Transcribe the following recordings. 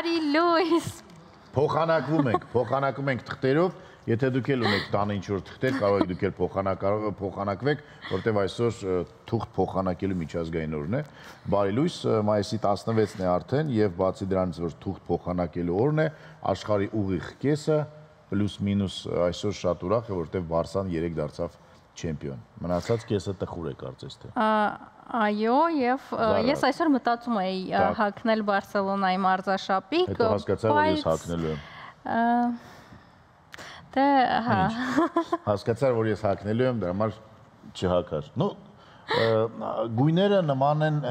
Բարի լույս։ Փոխանակում ենք թղթերով, եթե դուք էլ ունեք տանը ինչ-որ թղթեր, կարող եք դուք էլ փոխանակվեք, որտեղ այսօր թուղթ փոխանակելու միջազգային օրն է։ Բարի լույս, մայիսի 16-ն է արդեն եւ բացի դրանից, որ թուղթ փոխանակելու օրն է, աշխարհի ուղիղ կեսը պլյուս մինուս այսօր շատ ուրախ է, որտեղ Բարսան 3 դարձավ չեմպիոն։ Մնացած կեսը տխուր է կարծես թե։ Այո, եւ ես այսօր մտածում էի հագնել Բարսելոնայի մարզաշապիկ։ Հետո հասկացա, որ ես հագնելու եմ։ Դե, հա։ Հասկացա, որ ես հագնելու եմ, դրա համար չհագար։ Ну, գույները նման են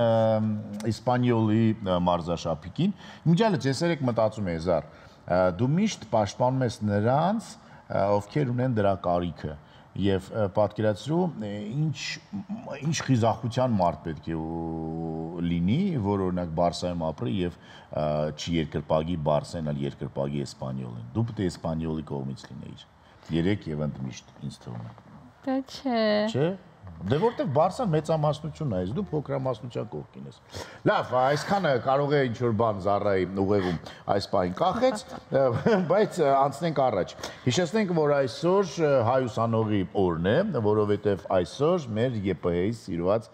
իսպանիոլի մարզաշապիկին։ Միջալից ես երեք մտածում եի, Զար, դու միշտ պաշտպանում ես նրանց, ովքեր ունեն դրա կարիքը։ Եվ պատկերացրու ինչ խիզախության մարդ պետք է լինի, որ օրինակ Բարսայում ապրի եւ չի երկրպագի Բարսեն, այլ երկրպագի Էսպանիոլին։ Դու պետք է Էսպանիոլի կողմից լինեիր։ Երեք եւ ընդմիշտ ինձ թվում է։ Դե չէ։ Չէ։ Դե որտեվ Բարսան մեծամասնությունն է, ես դու փոքրամասնության կողքին ես։ Լավ, այսքանը կարող է ինչ-որ բան Զարայի ուղեղում այս պահին կախեց, բայց անցնենք առաջ։ Հիշեցնենք, որ այսօր հայ ուսանողի օրն է, որովհետև այսօր մեր ԵՊՀ-ի սիրված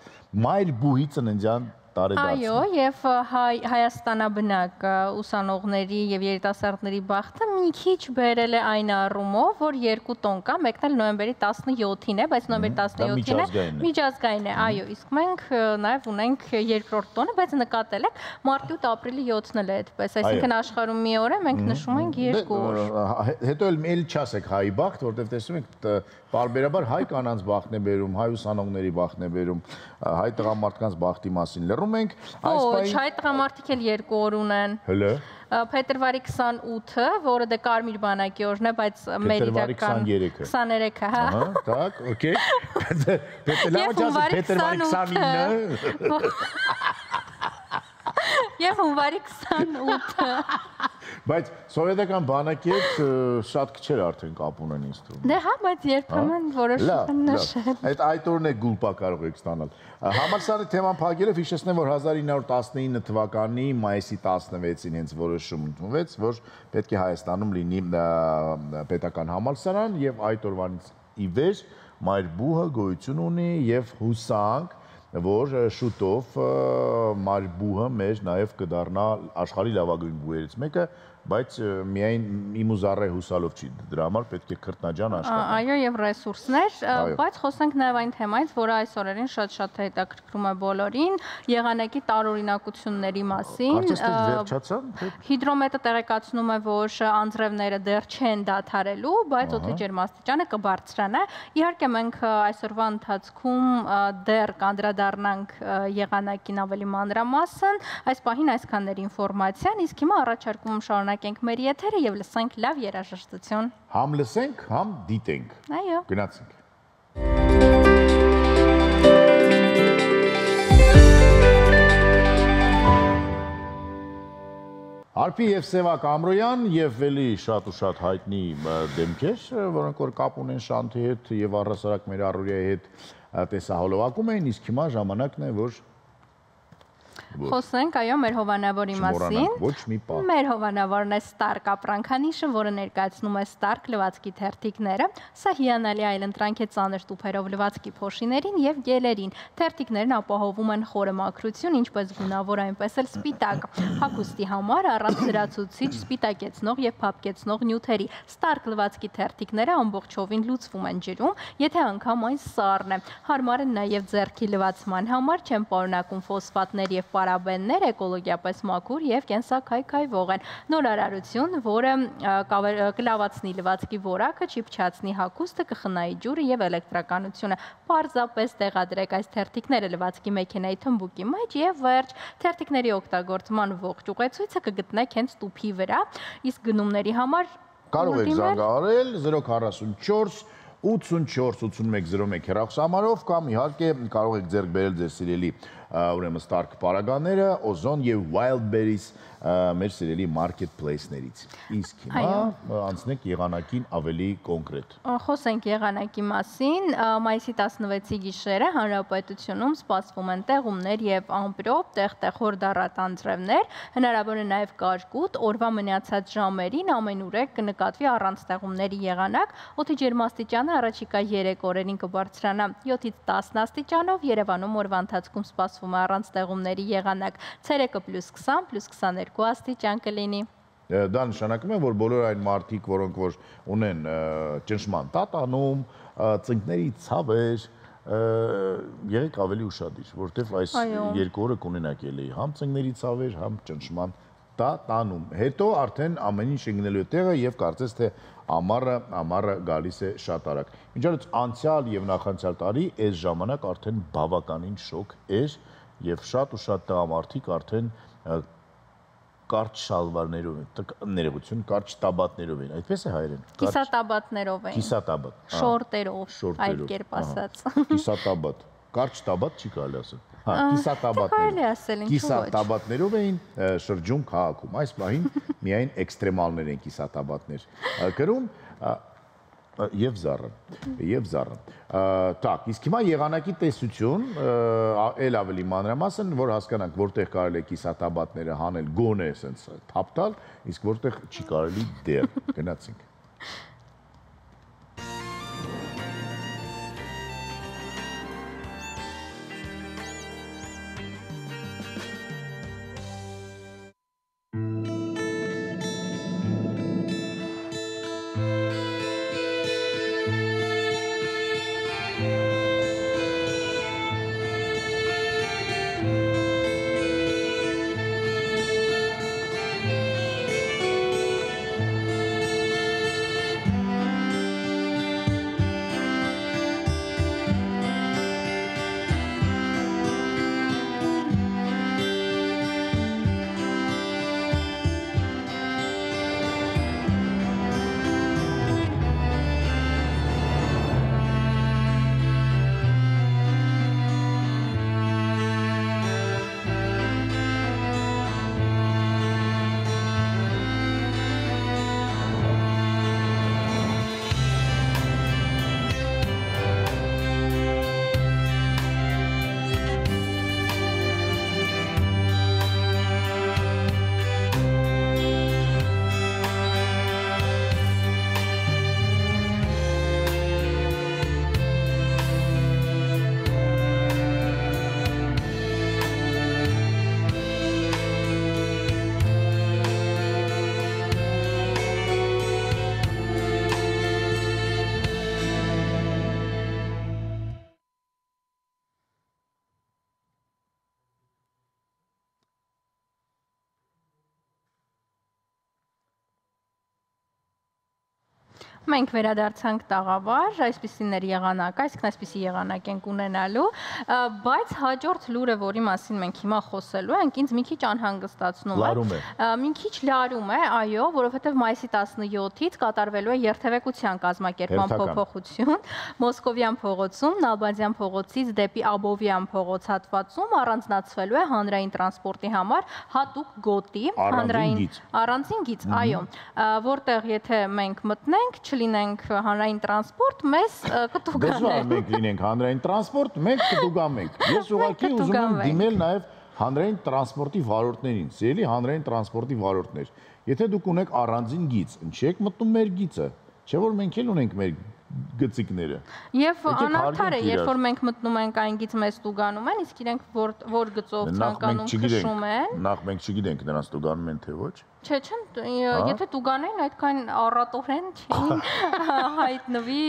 Մայրբուհի ծննդյան տարեդարձն է։ Այո, եւ հայաստանաբնակ ուսանողների եւ երիտասարդների բախտը մի քիչ բերել է այն առումով, որ 2 տոն կա, մեկն էլ նոյեմբերի 17-ին է, բայց նոյեմբերի 17-ին է միջազգային է, այո, իսկ մենք նաեւ ունենք երկրորդ տոնը, բայց նկատել եք մարտի 8 ապրիլի 7-ն էլ է այդպես, այսինքն աշխարհում մի օր է, մենք նշում ենք 2 օր։ Հետո էլ չասեք հայի բախտ, որտեղ տեսնում եք պարբերաբար հայ կանանց բախտն է բերում, հայ ուսանողների բախտն է բերում, հայ տղամարդկանց բախտի մասին լռում ենք։ Ոչ, հայ տղամարդիկ էլ 2 օր ունեն։ Հələ։ Փետրվարի 28-ը, որը դե Կարմիր բանակի օրն է, բայց մեր իրական 23-ը, հա։ Ահա, так, օքեյ։ Փետրվարի 29-ը։ Եվ հունվարի 28-ը։ Բայց սովետական բանակի հետ շատ քիչեր արդեն կապ ունեն ինձ թվում։ Դե հա, բայց երբեմն որոշում են նշել։ Այդ օրն է գուլպա կարող եք ստանալ։ Համալսարանի թեման փակելով հիշեցնեմ, որ 1919 թվականի մայիսի 16-ին հենց որոշում ընդունվեց, որ պետք է Հայաստանում լինի պետական համալսարան եւ այդ օրվանից ի վեր Մայրբուհը գոյություն ունի եւ հուսանք, որ շուտով Մայրբուհը մեր նաև կդառնա աշխարհի լավագույն բուհերից մեկը, բայց միայն իմ ու Զարայի հուսալով չի, դրա համար պետք է քրտնաջան աշխատենք։ Այո, եւ ռեսուրսներ, բայց խոսենք նաև այն թեմայից, որը այս օրերին շատ հետաքրքրում է բոլորին, եղանակի տարօրինակությունների մասին։ Հիդրոմետրը տեղեկացնում է, որ անձրևները դեռ չեն դադարելու, բայց օդի ջերմաստիճանը կբարձրանա։ Իհարկե մենք այսօրվա ընթացքում դեռ կանդրադառնանք եղանակին ավելի մանրամասն, այս պահին այսքաններ ինֆորմացիան, իսկ հիմա առաջարկում շարունակենք մեր եթերը եւ լսենք լավ երաժշտություն։ Համ լսենք, համ դիտենք։ Այո։ Գնացինք։ Արփի եւ Սևակ Ամրոյան եւ էլի շատ ու շատ հայտնի դեմքեր, որոնք որ կապ ունեն Շանթի հետ եւ առհասարակ մեր առօրյայի հետ տեսահոլովակում էին, իսկ հիմա ժամանակն է, որ խոսենք, այո, մեր հովանավորի մասին։ Ոչ մի պահ։ Մեր հովանավորն է Stark ապրանքանիշը, որը ներկայացնում է Stark լվացքի թերթիկները։ Սա հիանալի այլընտրանք է ծանր տուփերով լվացքի փոշիներին եւ գելերին։ Թերթիկներն ապահովում են խորը մաքրություն, ինչպես գունավոր, այնպես էլ սպիտակ։ Հագուստի համար առանց լրացուցիչ, սպիտակեցնող եւ փափկեցնող նյութերի։ Stark լվացքի թերթիկները ամբողջովին լուծվում են ջրում, եթե անգամ այն սառն է։ Հարմար են նաեւ ձեռքի լվացման համար, չեն պարունակում ֆոսֆատներ եւ պարաբեններ, էկոլոգիապես մաքուր եւ կենսաքայքայվող են։ Նորարարություն, որը կլավացնի լվացքի որակը, չիփչացնի հագուստը, կխնայի ջուրը եւ էլեկտրականությունը։ Պարզապես տեղադրեք այս թերթիկները լվացքի մեքենայի թմբուկի մեջ եւ վերջ։ Թերթիկների օգտագործման ողջ ուղեցույցը կգտնեք հենց տուփի վրա, իսկ գնումների համար կարող եք զանգահարել 044 84 81 01 հեռախոսահամարով կամ իհարկե կարող եք ձեռք բերել ձեր սիրելի ուրեմն Stark պարագաները, Ozon եւ Wildberries մեր սիրելի marketplace-ներից։ Իսկ հիմա անցնենք եղանակին ավելի կոնկրետ։ Խոսենք եղանակի մասին, մայիսի 16-ի գիշերը հանրապետությունում սպասվում են տեղումներ եւ ամպրոպ, տեղ-տեղ հորդառատ անձրևներ, հնարավոր է նաեւ կարկուտ, օրվա մնացած ժամերին ամենուրեք կնկատվի առանց տեղումների եղանակ, օդի ջերմաստիճանը առաջիկա 3 օրերին կբարձրանա 7-ից 10 աստիճանով, Երևանում օրվա ընթացքում սպասվում է առանց տեղումների եղանակ, ցերեկը +20, +22 աստիճան կլինի։ Դա նշանակում է, որ բոլոր այն մարդիկ, որոնք որ ունեն ճնշման տատանում, ծնկների ցավեր, եղեք ավելի ուշադիր, որովհետև այս 2 օրը կունենաք էլի համ ծնկների ցավեր, համ ճնշման տատանում։ Հետո արդեն ամեն ինչ ընկնելու է տեղը եւ կարծես թե ամառը գալիս է շատ արագ։ Մինչդեռ անցյալ եւ նախանցյալ տարի այս ժամանակ արդեն բավականին շոկ էր եւ շատ ու շատ տղամարդիկ արդեն կարճ շալվարներով են, ներողություն, կարճ տաբատներով են, այդպես է հայերեն։ Կիսատաբատներով են։ Կիսատաբատ։ Շորտերով, այդ կերպ ասած։ Կիսատաբատ։ Կարճ տաբատ չի կարելի ասել։ Հա, կիսատաբատներով էին շրջում քաղաքում։ Այս պահին միայն էքստրեմալներ են կիսատաբատներ կրում եւ զառը։ Так, իսկ հիմա եղանակի տեսություն, էլ ավելի մանրամասն, որ հասկանանք, որտեղ կարելի է կիսատաբատները հանել գոնե ասենց թափ տալ, իսկ որտեղ չի կարելի դեռ։ Գնացինք։ Մենք վերադարձանք տաղավար, այսպիսին էր եղանակը, այսինքն այսպիսի եղանակ ենք ունենալու, բայց հաջորդ լուրը, որի մասին մենք հիմա խոսելու ենք, ինձ մի քիչ անհանգստացնում է։ Մի քիչ լարում է, այո, որովհետև մայիսի 17-ից կատարվելու է երթևեկության կազմակերպման փոփոխություն Մոսկովյան փողոցում, Նալբանդյան փողոցից դեպի Աբովյան փողոց հատվածում առանձնացվելու է հանրային տրանսպորտի համար հատուկ գոտի, առանձին գիծ, այո, որտեղ եթե մենք մտնենք, չլինենք հանրային տրանսպորտ, մեզ կտուգանեն։ Դժվար մենք լինենք հանրային տրանսպորտ, մենք կտուգանենք։ Ես ուղղակի ուզում եմ դիմել նաև հանրային տրանսպորտի վարորդներին, սիրելի հանրային տրանսպորտի վարորդներ։ Եթե դուք ունեք առանձին գիծ, ինչի՞ եք մտնում մեր գիծը, չէ՞ որ մենք էլ ունենք մեր գծիկները։ Եվ անարդար է, երբ որ մենք մտնում ենք այն գիծ մեզ տուգանում են, իսկ իրենք որ գծով ցանկանում քշում են։ Նախ մենք չգիտենք նրանց տուգանում են թե ոչ։ Չէ, եթե տուգանեն, այդքան առատորեն չէին հայտնվի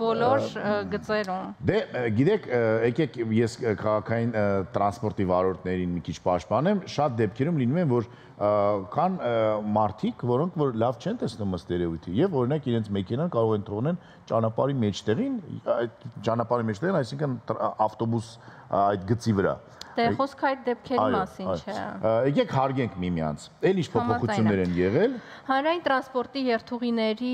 բոլոր գծերում։ Դե, գիտեք, եկեք ես քաղաքային տրանսպորտի վարորդներին մի քիչ պաշտպանեմ, շատ դեպքերում լինում են, որ կան մարդիկ, որոնք որ լավ չեն տեսնում ըստ երևույթի, եւ օրինակ իրենց մեքենան կարող են թողնել ճանապարհի մեջտեղին, այդ ճանապարհի մեջտեղին, այսինքն ավտոբուս այդ գծի վրա։ Դե խոսքը այդ դեպքերի մասին չէ։ Եկեք հարգենք միմյանց։ Էլ ինչ փոփոխություն փոփոխություններ են եղել։ Հանրային տրանսպորտի երթուղիների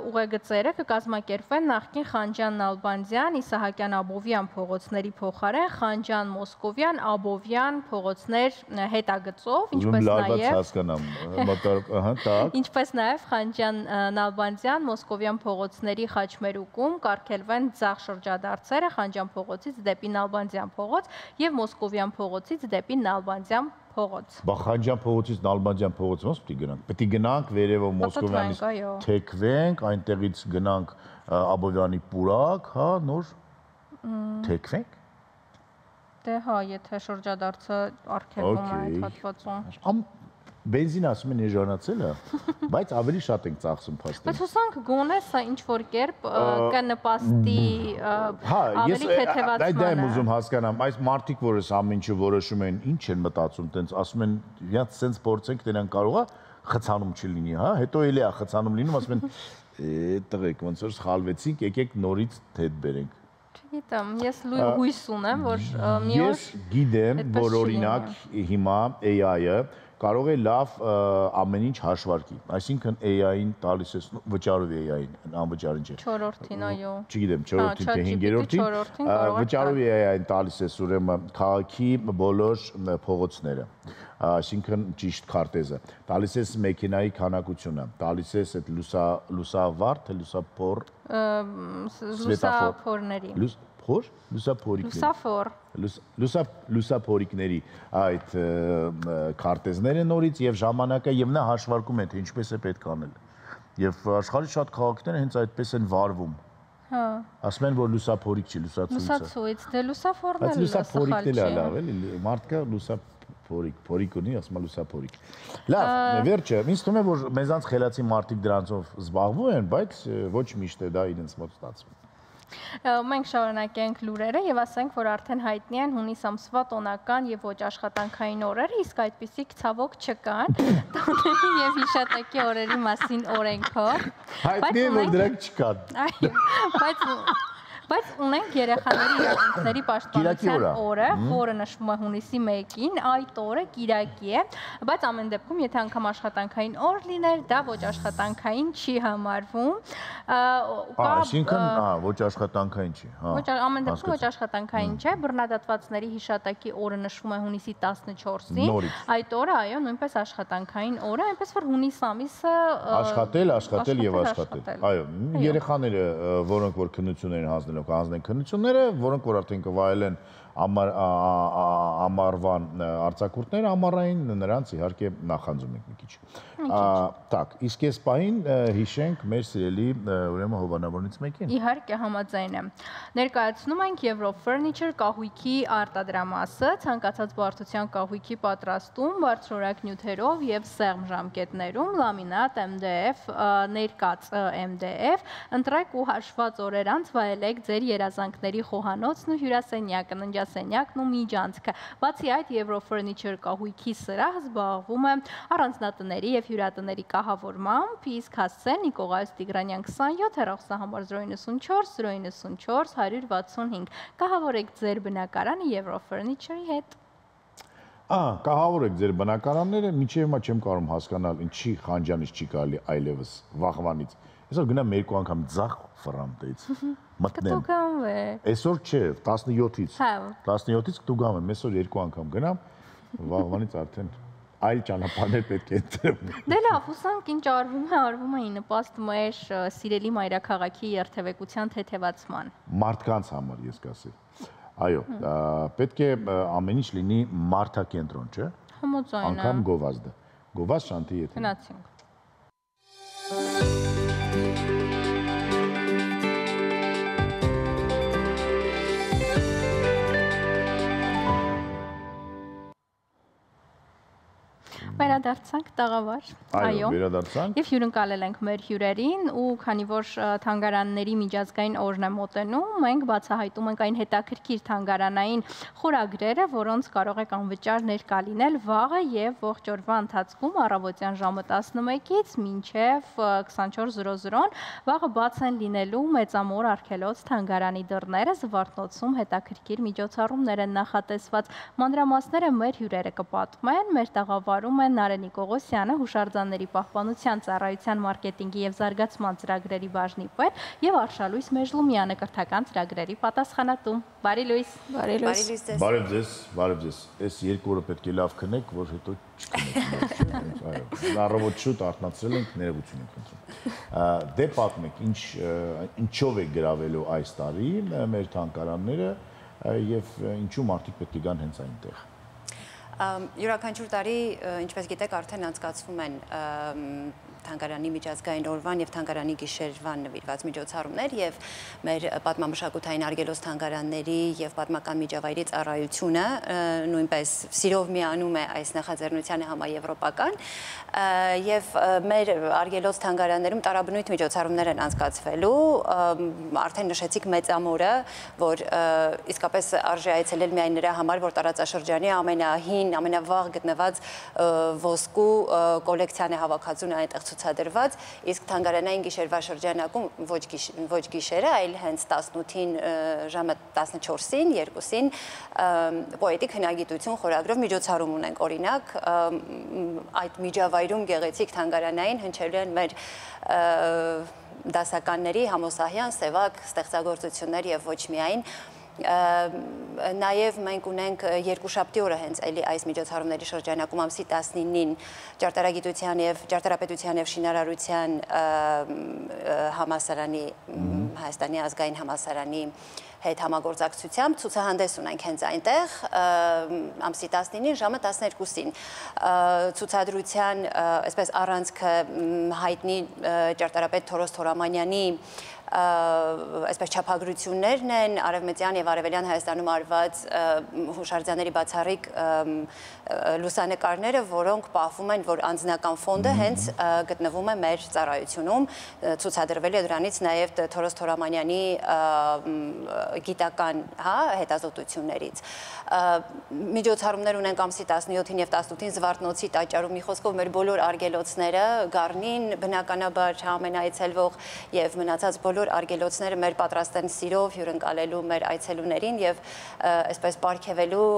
ուղեգծերը կկազմակերպվեն նախկին Խանջյան-Նալբանդյան, Իսահակյան-Աբովյան փողոցների փոխարեն Խանջյան-Մոսկովյան-Աբովյան փողոցներ հետագծով, ինչպես նաև Խանջյան-Նալբանդյան, Մոսկովյան փողոցների խաչմերուկում կարգելվեն ձախ շրջադարձերը Խանջյան փողոցից դեպի Նալբանդյան փողոց և Մոսկովյան փողոցից դեպի Նալբանդյան փողոց։ Բա Խանջյան փողոցից Նալբանդյան փողոց ոնց պետք է գնանք։ Պետք է գնանք վերևով Մոսկովյանից թեքվենք, այնտեղից գնանք Աբովյանի պուրակ, հա, նոր թեքվենք։ Դե հա, եթե շրջադարձը արգելվում է այդ հատվածում։ Բենզին ասում են էժանացել է, բայց ավելի շատ ենք ծախսում փաստորեն։ Բայց հուսանք գոնե սա ինչ-որ կերպ կնպաստի ավելի թեթևացմանը։ Դա եմ ուզում հասկանամ, այս մարդիկ, որ այս ամեն ինչը որոշում են, ինչ են մտածում, տենց ասում են, իրանց սենց փորձենք, դրանք կարող է խցանում չլինի, հա, հետո էլի է խցանում լինում, ասում են, տղեկ, ոնց որ սխալվեցինք, եկեք նորից թեթ բերենք։ Չգիտեմ, ես հույս ունեմ, որ մի օր ես գիտեմ, որ օրինակ հիմա AI-ը կարող է լավ ամեն ինչ հաշվարկի, այսինքն AI-ին տալիս ես, վճարով AI-ին, անվճարին չէ։ 4-ին, այո։ Չգիտեմ, 4-ին թե 5-րդին, վճարով AI-ին տալիս ես ուրեմն քաղաքի բոլոր փողոցները, այսինքն ճիշտ քարտեզը, տալիս ես մեքենայի քանակությունը, տալիս ես այդ լուսավարդ, թե լուսափոր, լուսափորների։ Լուսափորիկների այդ քարտեզները նորից եւ ժամանակը եւ նա հաշվարկում է թե ինչպես է պետք անել։ Եվ աշխարհի շատ քաղաքներ հենց այդպես են վարվում։ Հա։ Ասում են որ լուսափորիկ չի, լուսացույց, դե լուսափորն էլ լուսափորիկն էլ լավ էլի, մարդկա փորիկ ունի, ասում է լուսափորիկ։ Լավ, վերջը, ինձ թվում է որ մեզանց խելացի մարդիկ դրանցով զբաղվում են, բայց ոչ միշտ է դա իրենց մոտ ստացվում։ Մենք շարունակենք լուրերը եւ ասենք, որ արդեն հայտնի են հունիս ամսվա տոնական եւ ոչ աշխատանքային օրերը, իսկ այդպիսիք ցավոք չկան տոների եւ հիշատակի օրերի մասին օրենքով։ Հայտնի է, որ դրանք չկան։ Բայց ունենք երեխաների իրավունքների պաշտպանության օրը, որը նշվում է հունիսի 1-ին, այդ օրը կիրակի է, բայց ամեն դեպքում, եթե անգամ աշխատանքային օր լիներ, դա ոչ աշխատանքային չի համարվում։ Այսինքն, ոչ աշխատանքային չի, հա։ Ամեն դեպքում ոչ աշխատանքային չէ, բռնադատվածների հիշատակի օրը նշվում է հունիսի 14-ին, այդ օրը, այո, նույնպես աշխատանքային օր է, այնպես որ հունիս ամիսը աշխատել եւ աշխատել։ Այո, երեխաները, որոնք որ քննություն են հանձնել հանձնեն քննությունները, որոնք որ արդեն կվայելեն ամառվան արձակուրդները, ամառային նրանց իհարկե նախանձում ենք մի քիչ։ Так, իսկ այս պահին հիշենք մեր սիրելի ուրեմն հովանավորներից մեկին։ Իհարկե համաձայն եմ։ Ներկայացնում ենք Eurofurniture կահույքի արտադրամասը, ցանկացած բարդության կահույքի պատրաստում, բարձրորակ նյութերով եւ սեղմ ժամկետներում, լամինատ, MDF, ներկած MDF, ընտրեք ու հաշված օրեր անց վայելեք ձեր երազանքների խոհանոցն ու հյուրասենյակը, ննջասենյակն ու միջանցքը։ Բացի այդ, Eurofurniture կահույքի սրահ զբաղվում է առանձնատների եւ հյուրատների կահավորմամբ, իսկ հասցեն Նիկողայոս Տիգրանյան 27, հեռախոսահամար 094 094 165։ Կահավորեք ձեր բնակարանը Eurofurniture-ի հետ։ Կահավորեք ձեր բնակարանները, միջև հիմա չեմ կարող հասկանալ, ինչի Խանջյանից չի կարելի այլևս վաղվանից։ Այսօր գնամ երկու անգամ ձախ ֆռամ տից։ Մտնեմ։ Այսօր չէ, 17-ից։ 17-ից կտուգամ եմ, այսօր երկու անգամ գնամ, վաղվանից արդեն այլ ճանապարհներ պետք է ընտրեմ։ Դե լավ, հուսանք ինչ արվում է ի նպաստ մեր սիրելի մայրաքաղաքի երթևեկության թեթևացման։ Մարդկանց համար ես կասեի։ Այո, պետք է ամեն ինչ լինի մարդակենտրոն, չէ՞։ Համաձայն եմ։ Անկամ գովազդը։ Գովազդ շանթի եթե։ Գնացինք։ Վերադարձանք տաղավար, այո, վերադարձանք և հյուրընկալել ենք մեր հյուրերին ու քանի որ թանգարանների միջազգային օրն է մոտենում, մենք բացահայտում ենք այն հետաքրքիր թանգարանային խորագրերը, որոնց կարող եք անվճար ներկա լինել վաղը և ողջ օրվա ընթացքում առավոտյան ժամը 11-ից մինչև 24:00-ն վաղը բաց են լինելու Մեծամոր արգելոց թանգարանի դռները, Զվարթնոցում հետաքրքիր միջոցառումներ են նախատեսված, մանրամասները մեր հյուրերը կպատմեն, մեր տաղավարում են են Նարենի Կողոսյանը, հուշարձանների պահպանության ծառայության մարքեթինգի եւ զարգացման ծրագրերի բաժնի պետ եւ Արշալույս Մեժլումյանը, կրթական ծրագրերի պատասխանատու։ Բարի լույս։ Բարև ձեզ, բարև ձեզ։ Այս երկու օրը պետք է լավ քնեք, որ հետո չքնեք։ Այո, առավոտ շուտ արթնացրել ենք, ներողություն ենք խնդրում։ Դե պատմեք, ինչով է գրավելու այս տարի մեր թանգարանները եւ ինչու մարդիկ պետք է գան հենց այնտեղ։ Յուրաքանչյուր տարի, ինչպես գիտեք, արդեն անցկացվում են թանգարանի միջազգային օրվան եւ թանգարանի գիշերվան նվիրված միջոցառումներ եւ մեր պատմամշակութային արգելոց թանգարանների եւ պատմական միջավայրի ծառայությունը նույնպես սիրով միանում է այս նախաձեռնությանը համաեվրոպական եւ մեր արգելոց թանգարաններում տարաբնույթ միջոցառումներ են անցկացվելու, արդեն նշեցիք մեծամորը, որ իսկապես արժե այցելել միայն նրա համար, որ տարածաշրջանի ամենահին, ամենավաղ գտնված ոսկու կոլեկցիան է հավաքածուն այնտեղ ցուցադրված, իսկ թանգարանային գիշերվա շրջանակում ոչ գիշերը, այլ հենց 18-ին ժամը 14-ին, 2-ին պոետիկ հնագիտություն խորագրով միջոցառում ունենք, օրինակ այդ միջավայրում գեղեցիկ թանգարանային հնչելու են մեր դասականների համոսահյան, սևակ ստեղծագործություններ եւ ոչ միայն Նաև մենք ունենք երկուշաբթի օրը հենց այս միջոցառումների շրջանակում ամսի 19-ին ճարտարագիտության եւ ճարտարապետության եւ շինարարության համալսարանի Հայաստանի ազգային համալսարանի հետ համագործակցությամբ ցուցահանդես ունենք հենց այնտեղ ամսի 19-ին ժամը 12-ին ցուցադրության այսպես առանցքը հայտնի ճարտարապետ Թորոս Թորամանյանի այսպես չափագրություններն են արևմտյան եւ արևելյան Հայաստանում արված հուշարձանների բացառիկ լուսանկարները, որոնք պահվում են, որ անձնական ֆոնդը հենց գտնվում է մեր ծառայությունում, ցուցադրվել է դրանից նաեւ Թորոս Թորամանյանի գիտական, հետազոտություններից։ Միջոցառումներ ունենք ամսի 17-ին եւ 18-ին Զվարթնոցի տաճարում, մի խոսքով մեր բոլոր արգելոցները, Գառնին, բնականաբար ամենաայցելվող եւ մնացած բոլոր արգելոցները մեր պատրաստ են սիրով հյուրընկալելու մեր այցելուներին եւ այսպես պարգևելու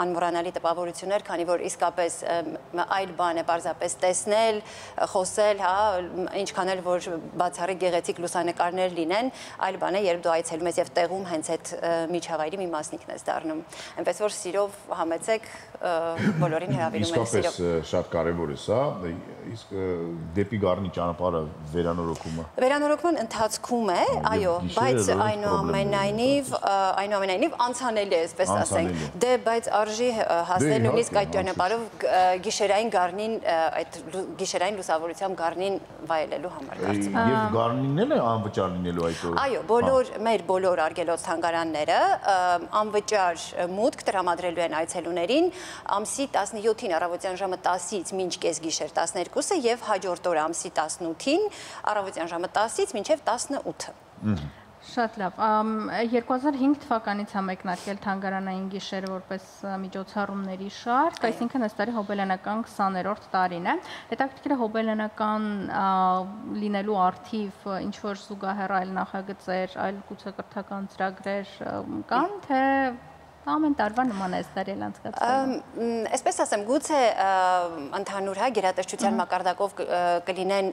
անմոռանալի տպավորություններ, քանի որ իսկապես այլ բան է պարզապես տեսնել, խոսել, ինչքան էլ որ բացառիկ գեղեցիկ լուսանկարներ լինեն, այլ բան է, երբ դու այցելում ես եւ տեղում հենց այդ միջավայրի մի մասնիկն ես դառնում։ Այնպես որ սիրով համեցեք, բոլորին հրավիրում ենք սիրով։ Իսկապես շատ կարեւոր է սա, իսկ դեպի Գառնի ճանապարհը վերանորոգման ընթացքում է, այո, բայց այնուամենայնիվ անցանելի է, այսպես ասենք, դե բայց արժի հասնել նույնիսկ այդ ճանապարհով գիշերային Գառնին, այդ գիշերային լուսավորությամբ Գառնին վայելելու համար կարծում եմ։ Եվ Գառնին էլ է անվճար լինելու այդ օրը։ Այո, մեր բոլոր արգելոց թանգարանները անվճար մուտք տրամադրելու են այցելուներին ամսի 17-ին առավոտյան ժամը 10-ից մինչ կեսգիշեր 12-ը եւ հաջորդ օրը ամսի 18-ին առավոտյան ժամը 10-ից մինչև 18-ը։ Շատ լավ։ 2005 թվականից է մեկնարկել թանգարանային գիշերը որպես միջոցառումների շարք, այսինքն այս տարի հոբելյանական 20-րդ տարին է։ Հետաքրքիր է հոբելյանական լինելու առթիվ ինչ որ զուգահեռ այլ նախագծեր, այլ գուցե կրթական ծրագրեր կան, թե ամեն տարվա նման է ստարել անցկացվում։ Այսպես ասեմ, գուցե ընդհանուր գերատեսչության մակարդակով կլինեն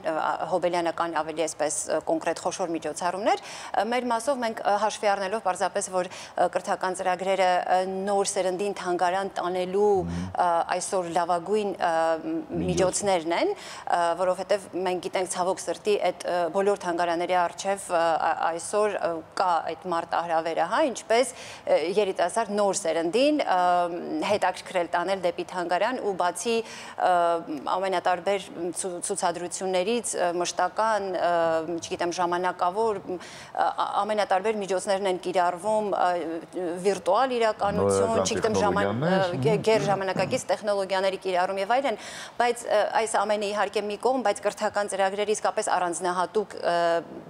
հոբելյանական ավելի այսպես կոնկրետ խոշոր միջոցառումներ, մեր մասով մենք հաշվի առնելով պարզապես, որ կրթական ծրագրերը նոր սերնդին թանգարան տանելու այսօր լավագույն միջոցներն են, որովհետև մենք գիտենք ցավոք սրտի այդ բոլոր թանգարանների առջև այսօր կա այդ մարտահրավերը, ինչպես երիտասարդ նոր սերնդին հետաքրքրել տանել դեպի թանգարան ու բացի ամենատարբեր ցուցադրություններից մշտական, չգիտեմ, ժամանակավոր ամենատարբեր միջոցներն են կիրառվում վիրտուալ իրականություն, չգիտեմ, գերժամանակակից տեխնոլոգիաների կիրառում եւ այլն, բայց այս ամենը իհարկե մի կողմ, բայց կրթական ծրագրերը իսկապես առանձնահատուկ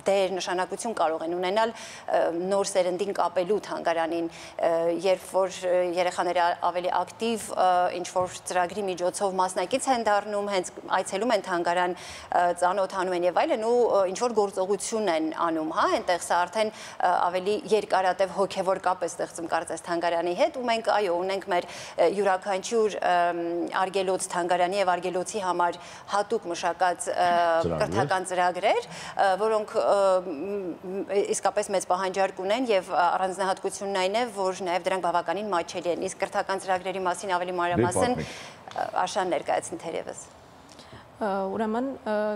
դեր նշանակություն կարող են ունենալ նոր սերնդին կապելու թանգարանին, երբ որ երեխաները ավելի ակտիվ ինչ-որ ծրագրի միջոցով մասնակից են դառնում, հենց այցելում են թանգարան, ծանոթանում են եւ այլն ու ինչ-որ գործողություն են անում, հա, այնտեղ սա արդեն ավելի երկարատև հոգեվոր կապ է ստեղծում կարծես թանգարանի հետ ու մենք այո ունենք մեր յուրաքանչյուր արգելոց թանգարանի եւ արգելոցի համար հատուկ մշակած կրթական ծրագրեր, որոնք իսկապես մեծ պահանջարկ ունեն եւ առանձնահատկությունն այն է, որ նաեւ դրանք բավականին մատչելի են։ Իսկ կրթական ծրագրերի մասին ավելի մանրամասն Աշան ներկայացնի թերևս։ Ուրեմն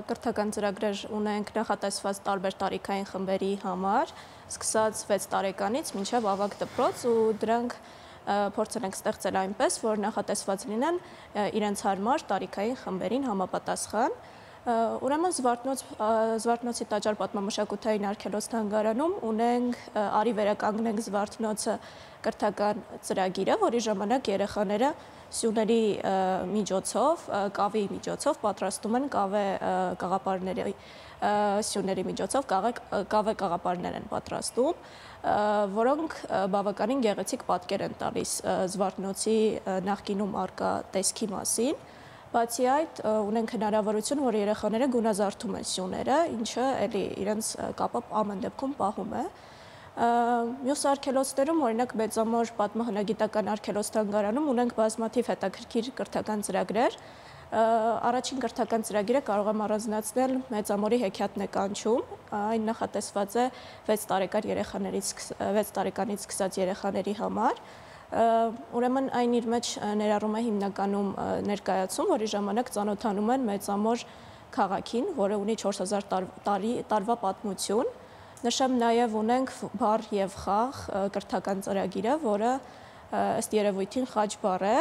կրթական ծրագրեր ունենք նախատեսված տարբեր տարիքային խմբերի համար, սկսած 6 տարեկանից մինչև ավագ դպրոց ու դրանք փորձել ենք ստեղծել այնպես, որ նախատեսված լինեն իրենց հարմար տարիքային խմբերին համապատասխան։ Ուրեմն Զվարթնոցի տաճար պատմամշակութային արգելոց թանգարանում ունենք «Արի վերականգնենք Զվարթնոցը» կրթական ծրագիրը, որի ժամանակ երեխաները սյուների միջոցով, կավի միջոցով պատրաստում են կաղապարների սյուների միջոցով կավե կաղապարներ են պատրաստում, որոնք բավականին գեղեցիկ պատկեր են տալիս Զվարթնոցի նախկինում առկա տեսքի մասին։ Բացի այդ, ունենք հնարավորություն, որ երեխաները գունազարդում են սյուները, ինչը էլի իրենց կապը ամեն դեպքում պահում է։ Մյուս արգելոցներում, օրինակ Մեծամոր պատմահնագիտական արգելոց թանգարանում ունենք բազմաթիվ հետաքրքիր կրթական ծրագրեր։ Առաջին կրթական ծրագիրը կարող եմ առանձնացնել Մեծամորի հեքիաթն է կանչում, այն նախատեսված է 6 տարեկանից սկսած երեխաների համար։ Ուրեմն այն իր մեջ ներառում է հիմնականում ներկայացում, որի ժամանակ ծանոթանում են Մեծամոր քաղաքին, որը ունի 4000 տարվա պատմություն։ Նշեմ նաև ունենք բառ եւ խաղ կրթական ծրագիրը, որը ըստ երևույթին խաչ բառ է,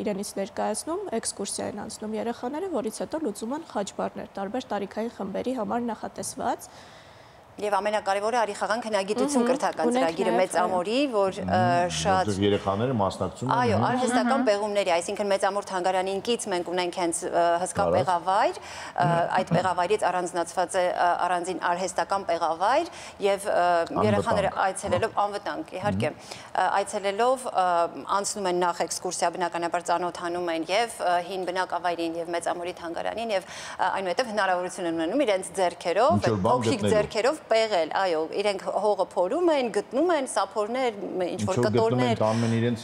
իրենից ներկայացնում, էքսկուրսիա են անցնում երեխաները, որից հետո լուծում են խաչ բառներ, տարբեր տարիքային խմբերի համար նախատեսված։ Եվ ամենակարևորը Արի խաղանք հնագիտություն կրթական ծրագիրը Մեծամորի, որ շատ երեխաները մասնակցում են։ Այո, արհեստական պեղումների, այսինքն Մեծամոր թանգարանինքից մենք ունենք հենց հսկա պեղավայր, այդ պեղավայրից առանձնացված է առանձին արհեստական պեղավայր եւ երեխաները այցելելով անվտանգ, իհարկե, այցելելով անցնում են նախ էքսկուրսիա, բնականաբար ծանոթանում են եւ հին բնակավայրին եւ Մեծամորի թանգարանին եւ այնուհետեւ հնարավորություն են ունենում իրենց ձեռքերով, փոքրիկ ձեռքերով պեղել, այո, իրենք հողը փորում են, գտնում են սափորներ, ինչ-որ կտորներ,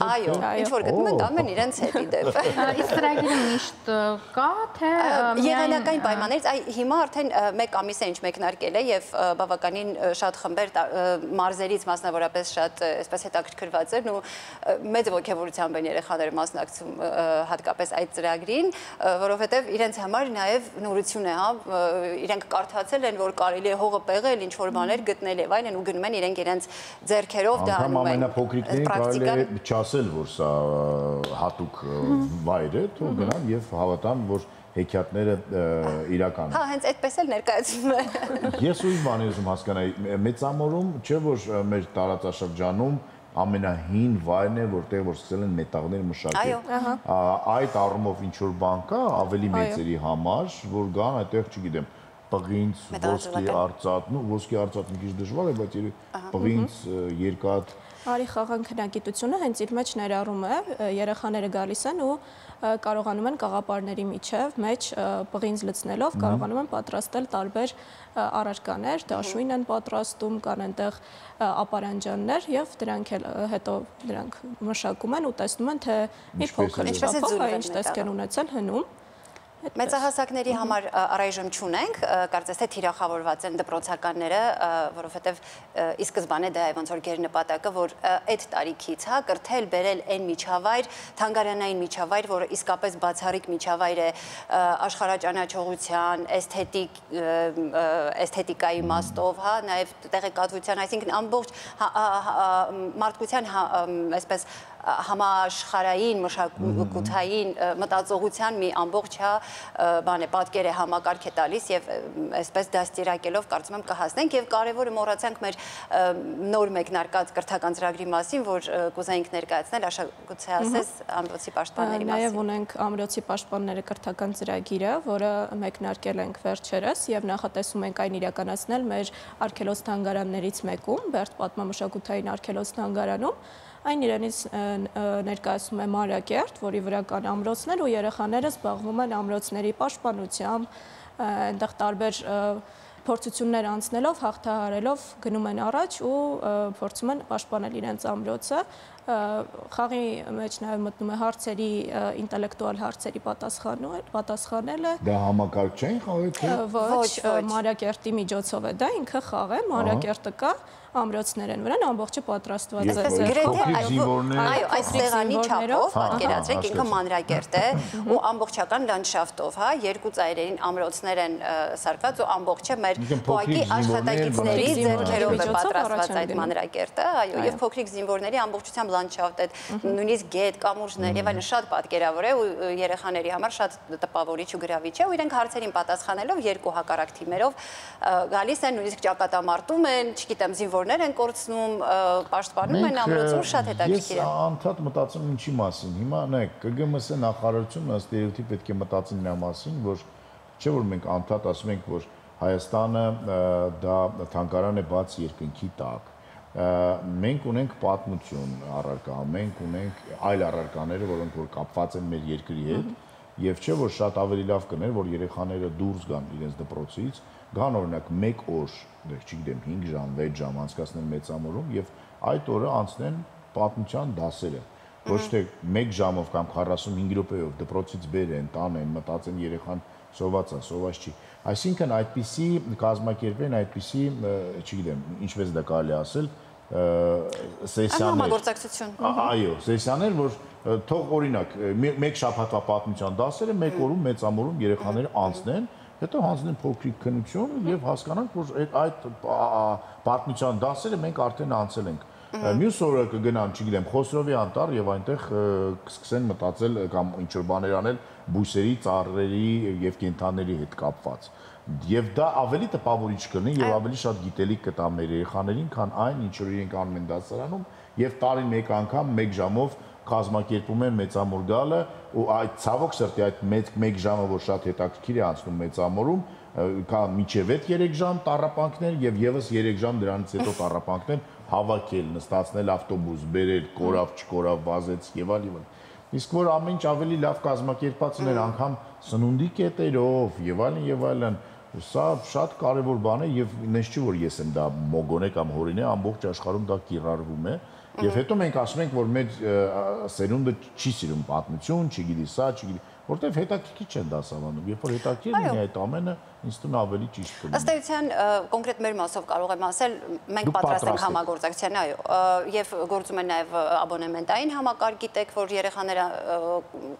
այո, ինչ-որ գտնում են, տանում են իրենց հետ իդեպ։ Իսկ ծրագիրը միշտ կա, թե եղանակային պայմաններից, հիմա արդեն 1 ամիս է ինչ մեկնարկել է եւ բավականին շատ խմբեր մարզերից մասնավորապես շատ այսպես հետաքրքրված են ու մեծ ողջավորությամբ են երեխաները մասնակցում հատկապես այդ ծրագրին, որովհետեւ իրենց համար նաեւ նորություն է, հա, իրենք կարդացել են, որ կարելի է հողը պեղել, ինչ որ բաներ գտնել եւ այլն ու գնում են իրենց ձեռքերով դա անում են։ Ամենափոքրիկներին կարելի է չասել, որ սա հատուկ վայր է, թող գնան եւ հավատան, որ հեքիաթները իրական են։ Հա, հենց այդպես էլ ներկայացվում է։ Ես ուրիշ բան եմ հասկանայի, Մեծամորում չէ որ մեր տարածաշրջանում ամենահին վայրն է, որտեղ որ սկսել են մետաղներ մշակել։ Այդ առումով ինչ որ բան կա ավելի մեծերի համար, որ գան այդտեղ, չգիտեմ, պղինց, ոսկի արծաթ, ну ոսկի արծաթ մի քիչ դժվար է, բայց պղինց, երկաթ։ Արի խաղանք հնագիտությունը հենց իր մեջ ներառում է, երեխաները գալիս են ու կարողանում են կաղապարների մեջ պղինձ լցնելով կարողանում են պատրաստել տարբեր առարկաներ, դաշույն են պատրաստում, կան այնտեղ ապարանջաններ եւ դրանք հետո դրանք մշակում են ու տեսնում են թե մի փոքր չափով ինչ տեսք են ունեցել հնում։ Մեծահասակների համար առայժմ չունենք, կարծես թե թիրախավորված են դպրոցականները, որովհետև ի սկզբանե դա է ոնց որ գերնպատակը, որ այդ տարիքից հա կրթել, բերել այն միջավայր, թանգարանային միջավայր, որը իսկապես բացառիկ միջավայր է աշխարհաճանաչողության, էսթետիկայի իմաստով, հա, նաև տեղեկատվության, այսինքն ամբողջ մարդկության այսպես համաշխարհային մշակութային մտածողության մի ամբողջ բան է, պատկեր է, համակարգ է տալիս եւ այսպես դաստիարակելով կարծում եմ կհասնենք եւ կարեւորը մոռացանք մեր նոր մեկնարկած կրթական ծրագրի մասին, որ կուզեինք ներկայացնել, Աշակուցե ասես ամրոցի պաշտպանների մասին։ Նաեւ ունենք ամրոցի պաշտպանները կրթական ծրագիրը, որը մեկնարկել ենք վերջերս եւ նախատեսում ենք այն իրականացնել մեր արգելոց թանգարաններից մեկում, Բերդ պատմամշակութային արգելոց թանգարանում։ այն իրենից ներկայացնում է Մանրակերտ, որի վրա կան ամրոցներ ու երեխաները զբաղվում են ամրոցների պաշտպանությամբ, այնտեղ տարբեր փորձություններ անցնելով, հաղթահարելով գնում են առաջ ու փորձում են պաշտպանել իրենց ամրոցը։ Խաղի մեջ նաև մտնում է հարցերի, ինտելեկտուալ հարցերի պատասխանելը։ Դա համակարգ չէ խաղը թե։ Ոչ, Մանրակերտի միջոցով է դա, ինքը խաղ է, Մանրակերտը կա, ամրոցներ են վրան, ամբողջը պատրաստված է։ Այո, այս սեղանի չափով, պատկերացրեք, ինքը մանրակերտ է ու ամբողջական լանդշաֆտով, հա, երկու ծայրերին ամրոցներ են սարքված ու ամբողջը մեր փոքրիկ աշխատակիցների ձեռքերով է պատրաստված այդ մանրակերտը, այո, եւ փոքրիկ զինվորների ամբողջությամբ լանդշաֆտ է, նույնիսկ գետ, կամուրջներ եւ այլն շատ պատկերավոր է ու երեխաների համար շատ տպավորիչ ու գրավիչ է ու իրենք հարցերին պատասխանելով երկու հակառակ թիմերով գալիս են, նույնիսկ ճակատամարտում են, չգիտեմ, զինվորներ են կորցնում, պաշտպանում են ամրոցում, շատ հետաքրքիր է։ Ես անդադ մտածում ինչի մասին։ Հիմա նայեք, ԿԳՄՍ նախարարությունը ըստ երևույթի պետք է մտածի նրա մասին, որ չէ որ մենք անդադ ասում ենք, որ Հայաստանը դա թանգարան է բաց երկնքի տակ։ Մենք ունենք պատմություն առարկա, մենք ունենք այլ առարկաները, որոնք որ կապված են մեր երկրի հետ, եւ չէ որ շատ ավելի լավ կներ, որ երեխաները դուրս գան իրենց դպրոցից, գան օրինակ 1 օր, չգիտեմ 5 ժամ, 6 ժամ անցկացնեն մեծամորում եւ այդ օրը անցնեն պատմության դասերը։ Ոչ թե 1 ժամով կամ 45 րոպեով դպրոցից բերեն, տանեն, մտածեն երեխան սոված է, սոված չի։ Այսինքն այդպիսի կազմակերպեն, այդպիսի, չգիտեմ, ինչպես դա կարելի ասել, սեսիաներ։ Համագործակցություն։ Այո, սեսիաներ, որ թող օրինակ 1 շաբաթվա պատմության դասերը 1 օրում մեծամորում երեխաները անցնեն, հետո հանձնեն փոքրիկ քննություն եւ հասկանանք, որ այդ պատմության դասերը մենք արդեն անցել ենք։ Մյուս օրը կգնան, չգիտեմ, Խոսրովի անտառ եւ այնտեղ կսկսեն մտածել կամ ինչ որ բաներ անել բույսերի, ծառերի եւ կենդանների հետ կապված։ Եվ դա ավելի տպավորիչ կլինի եւ ավելի շատ գիտելիք կտա մեր երեխաներին, քան այն, ինչ որ իրենք անում են դասարանում եւ տարին մեկ անգամ 1 ժամով կազմակերպում են մեծամոր գալը ու այդ ցավոք սրտի այդ 1 ժամը որ շատ հետաքրքիր է անցնում մեծամորում կա մինչև 3 ժամ տառապանքներ եւ եւս 3 ժամ դրանից հետո տառապանքներ հավաքել, նստացնել ավտոբուս, բերել, կորավ, չկորավ, վազեց եւ այլն։ Իսկ որ ամեն ինչ ավելի լավ կազմակերպած ուներ անգամ սնունդի կետերով եւ այլն, սա շատ կարեւոր բան է եւ նես չի որ ես եմ դա մոգոնե կամ հորինե, ամբողջ աշխարհում դա կիրառվում է։ Եվ հետո մենք ասում ենք, որ մեր սերունդը չի սիրում պատմություն, չգիտի սա, չգիտի, որտեվ հետաքրքիր չեն դասավանդում։ Երբ որ հետաքրքիր լինի այդ ամենը, ինձ թվում է ավելի ճիշտ կլինի։ Ըստ էության, կոնկրետ մեր մասով կարող եմ ասել, մենք պատրաստ ենք համագործակցության, այո, եւ գործում են նաեւ աբոնեմենտային համակարգ, գիտեք, որ երեխաները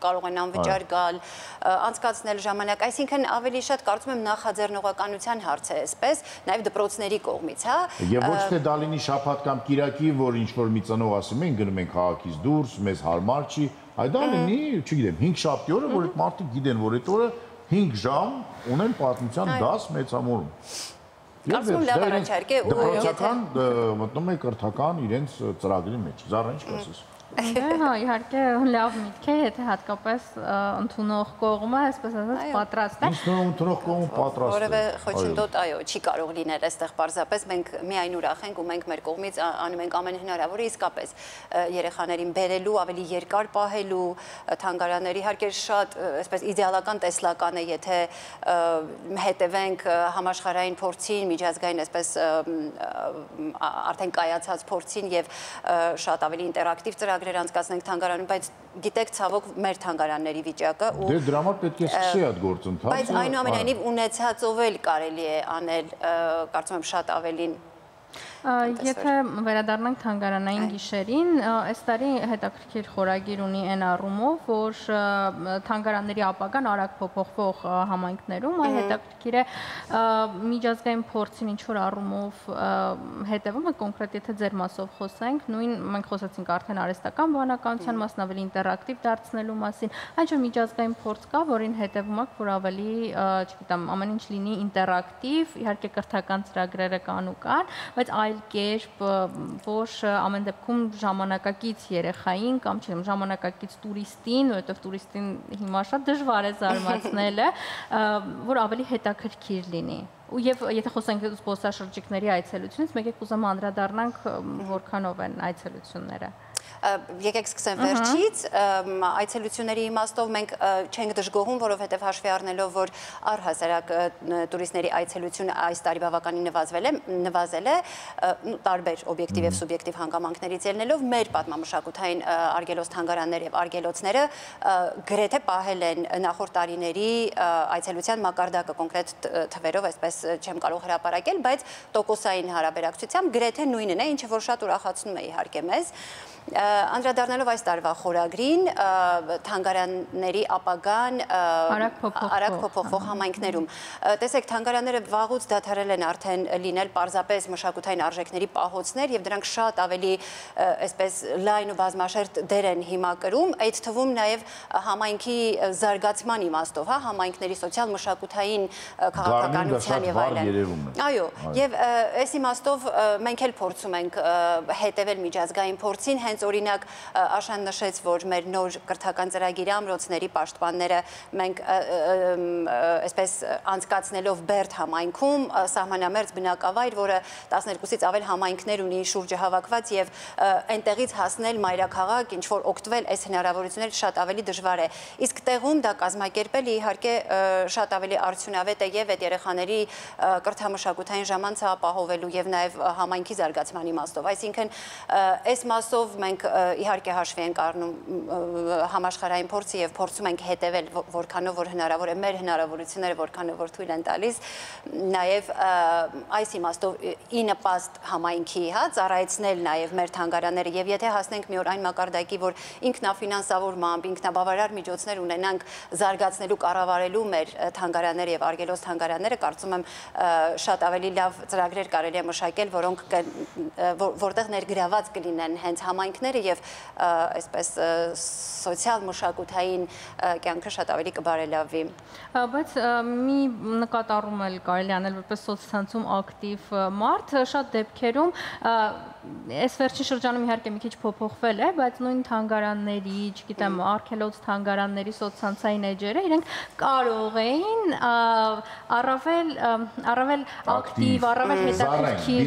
կարող են անվճար գալ, անցկացնել ժամանակ, այսինքն ավելի շատ կարծում եմ նախաձեռնողականության հարց է, այսպես, նաեւ դպրոցների կողմից, հա։ Եվ ոչ թե դա լինի շաբաթ կամ կիրակի, որ ինչ որ մի ծնող ասում են, գնում ենք քաղաքից դուրս, մեզ հարմար չի, այ դա լինի, չգիտեմ, 5 շաբթի օրը, որ այդ մարդիկ գիտեն, որ այդ օրը 5 ժամ ունեն պատմության դաս մեծամորում։ Կարծում եմ լավ առաջարկ է ու դպրոցական մտնում է կրթական իրենց ծրագրի մեջ։ Զարա, ինչ կասես։ Հա, իհարկե լավ միտք է, եթե հատկապես ընդունող կողմը, այսպես ասած, պատրաստ է։ Իսկ ընդունող կողմը պատրաստ է։ Որևէ խոչընդոտ, այո, չի կարող լինել այստեղ պարզապես մենք միայն ուրախ ենք ու մենք մեր կողմից անում ենք ամեն հնարավորը իսկապես երեխաներին բերելու, ավելի երկար պահելու թանգարաններ, իհարկե շատ այսպես իդեալական տեսլական է, եթե հետևենք համաշխարհային փորձին, միջազգային այսպես արդեն կայացած փորձին եւ շատ ավելի ինտերակտիվ ծրագրեր անցկացնենք թանգարանում, բայց գիտեք ցավոք մեր թանգարանների վիճակը ու դե դրա համար պետք է սկսի այդ գործընթացը։ Բայց այնուամենայնիվ ունեցածով էլ կարելի է անել, կարծում եմ շատ ավելին Եթե վերադառնանք թանգարանային գիշերին, այս տարի հետաքրքիր խորագիր ունի այն առումով, որ թանգարանների ապագան արագ փոփոխվող համայնքներում այ հետաքրքիր է միջազգային փորձին ինչ-որ առումով հետևում է, կոնկրետ եթե ձեր մասով խոսենք, նույն մենք խոսեցինք արդեն արհեստական բանականության մասն ավելի ինտերակտիվ դարձնելու մասին, այլ միջազգային փորձ կա, որին հետևում եք, որ ավելի, չգիտեմ, ամեն ինչ լինի ինտերակտիվ, իհարկե կրթական ծրագրերը կան ու կան, բայց այլ կերպ, որ ամեն դեպքում ժամանակակից երեխային կամ չեմ ժամանակակից տուրիստին, որովհետև տուրիստին հիմա շատ դժվար է զարմացնելը, որ ավելի հետաքրքիր լինի։ Ու եւ եթե խոսենք զբոսաշրջիկների այցելությունից, մեկ եք ուզեմ անդրադառնանք, որքանով են այցելությունները։ եկեք սկսեմ վերջից, այցելությունների իմաստով մենք չենք դժգոհում, որովհետև հաշվի առնելով, որ առհասարակ տուրիստների այցելությունը այս տարի բավականին նվազել է, տարբեր օբյեկտիվ եւ սուբյեկտիվ հանգամանքներից ելնելով, մեր պատմամշակութային արգելոց թանգարանները եւ արգելոցները գրեթե պահել են նախորդ տարիների այցելության մակարդակը կոնկրետ թվերով, այսպես չեմ կարող հրապարակել, բայց տոկոսային հարաբերակցությամբ գրեթե նույնն է, ինչը որ շատ ուրախացնում է իհարկե մեզ։ Անդրադառնալով այս տարվա խորագրին, թանգարանների ապագան արագ փոփոխվող համայնքներում։ Տեսեք, թանգարանները վաղուց դադարել են արդեն լինել պարզապես մշակութային արժեքների պահոցներ եւ դրանք շատ ավելի այսպես լայն ու բազմաշերտ դեր են հիմա կրում, այդ թվում նաեւ համայնքի զարգացման իմաստով, հա, համայնքների սոցիալ-մշակութային քաղաքականության եւ այլն։ Այո, եւ այս իմաստով մենք էլ փորձում ենք հետեւել միջազգային փորձին, հենց օրինակ Աշան նշեց, որ մեր նոր կրթական ծրագիրի ամրոցների պաշտպանները մենք այսպես անցկացնելով Բերդ համայնքում սահմանամերձ բնակավայր, որը 12-ից ավել համայնքներ ունի շուրջը հավաքված եւ այնտեղից հասնել մայրաքաղաք, ինչ որ օգտվել այս հնարավորություններից շատ ավելի դժվար է։ Իսկ տեղում դա կազմակերպել իհարկե շատ ավելի արդյունավետ է եւ այդ երեխաների կրթամշակութային ժամանցը ապահովելու եւ նաեւ համայնքի զարգացման իմաստով։ Այսինքն այս մասով մենք իհարկե հաշվի ենք առնում համաշխարհային փորձը եւ փորձում ենք հետեւել որքանով որ հնարավոր է մեր հնարավորությունները որքանով որ թույլ են տալիս նաեւ այս իմաստով ի նպաստ համայնքի հա ծառայեցնել նաեւ մեր թանգարանները եւ եթե հասնենք մի օր այն մակարդակի որ ինքնաֆինանսավորմամբ ինքնաբավարար միջոցներ ունենանք զարգացնելու կառավարելու մեր թանգարանները եւ արգելոց թանգարանները կարծում եմ շատ ավելի լավ ծրագրեր կարելի է մշակել որոնք որտեղ ներգրաված կլինեն հենց համայնքները եւ այսպես սոցիալ-մշակութային կյանքը շատ ավելի կբարելավի։ Բայց մի նկատառում էլ կարելի անել որպես սոցցանցում ակտիվ մարդ, շատ դեպքերում այս վերջին շրջանում իհարկե մի քիչ փոփոխվել է, բայց նույն թանգարանների, չգիտեմ, արգելոց թանգարանների սոցցանցային էջերը իրենք կարող էին առավել ակտիվ, առավել հետաքրքիր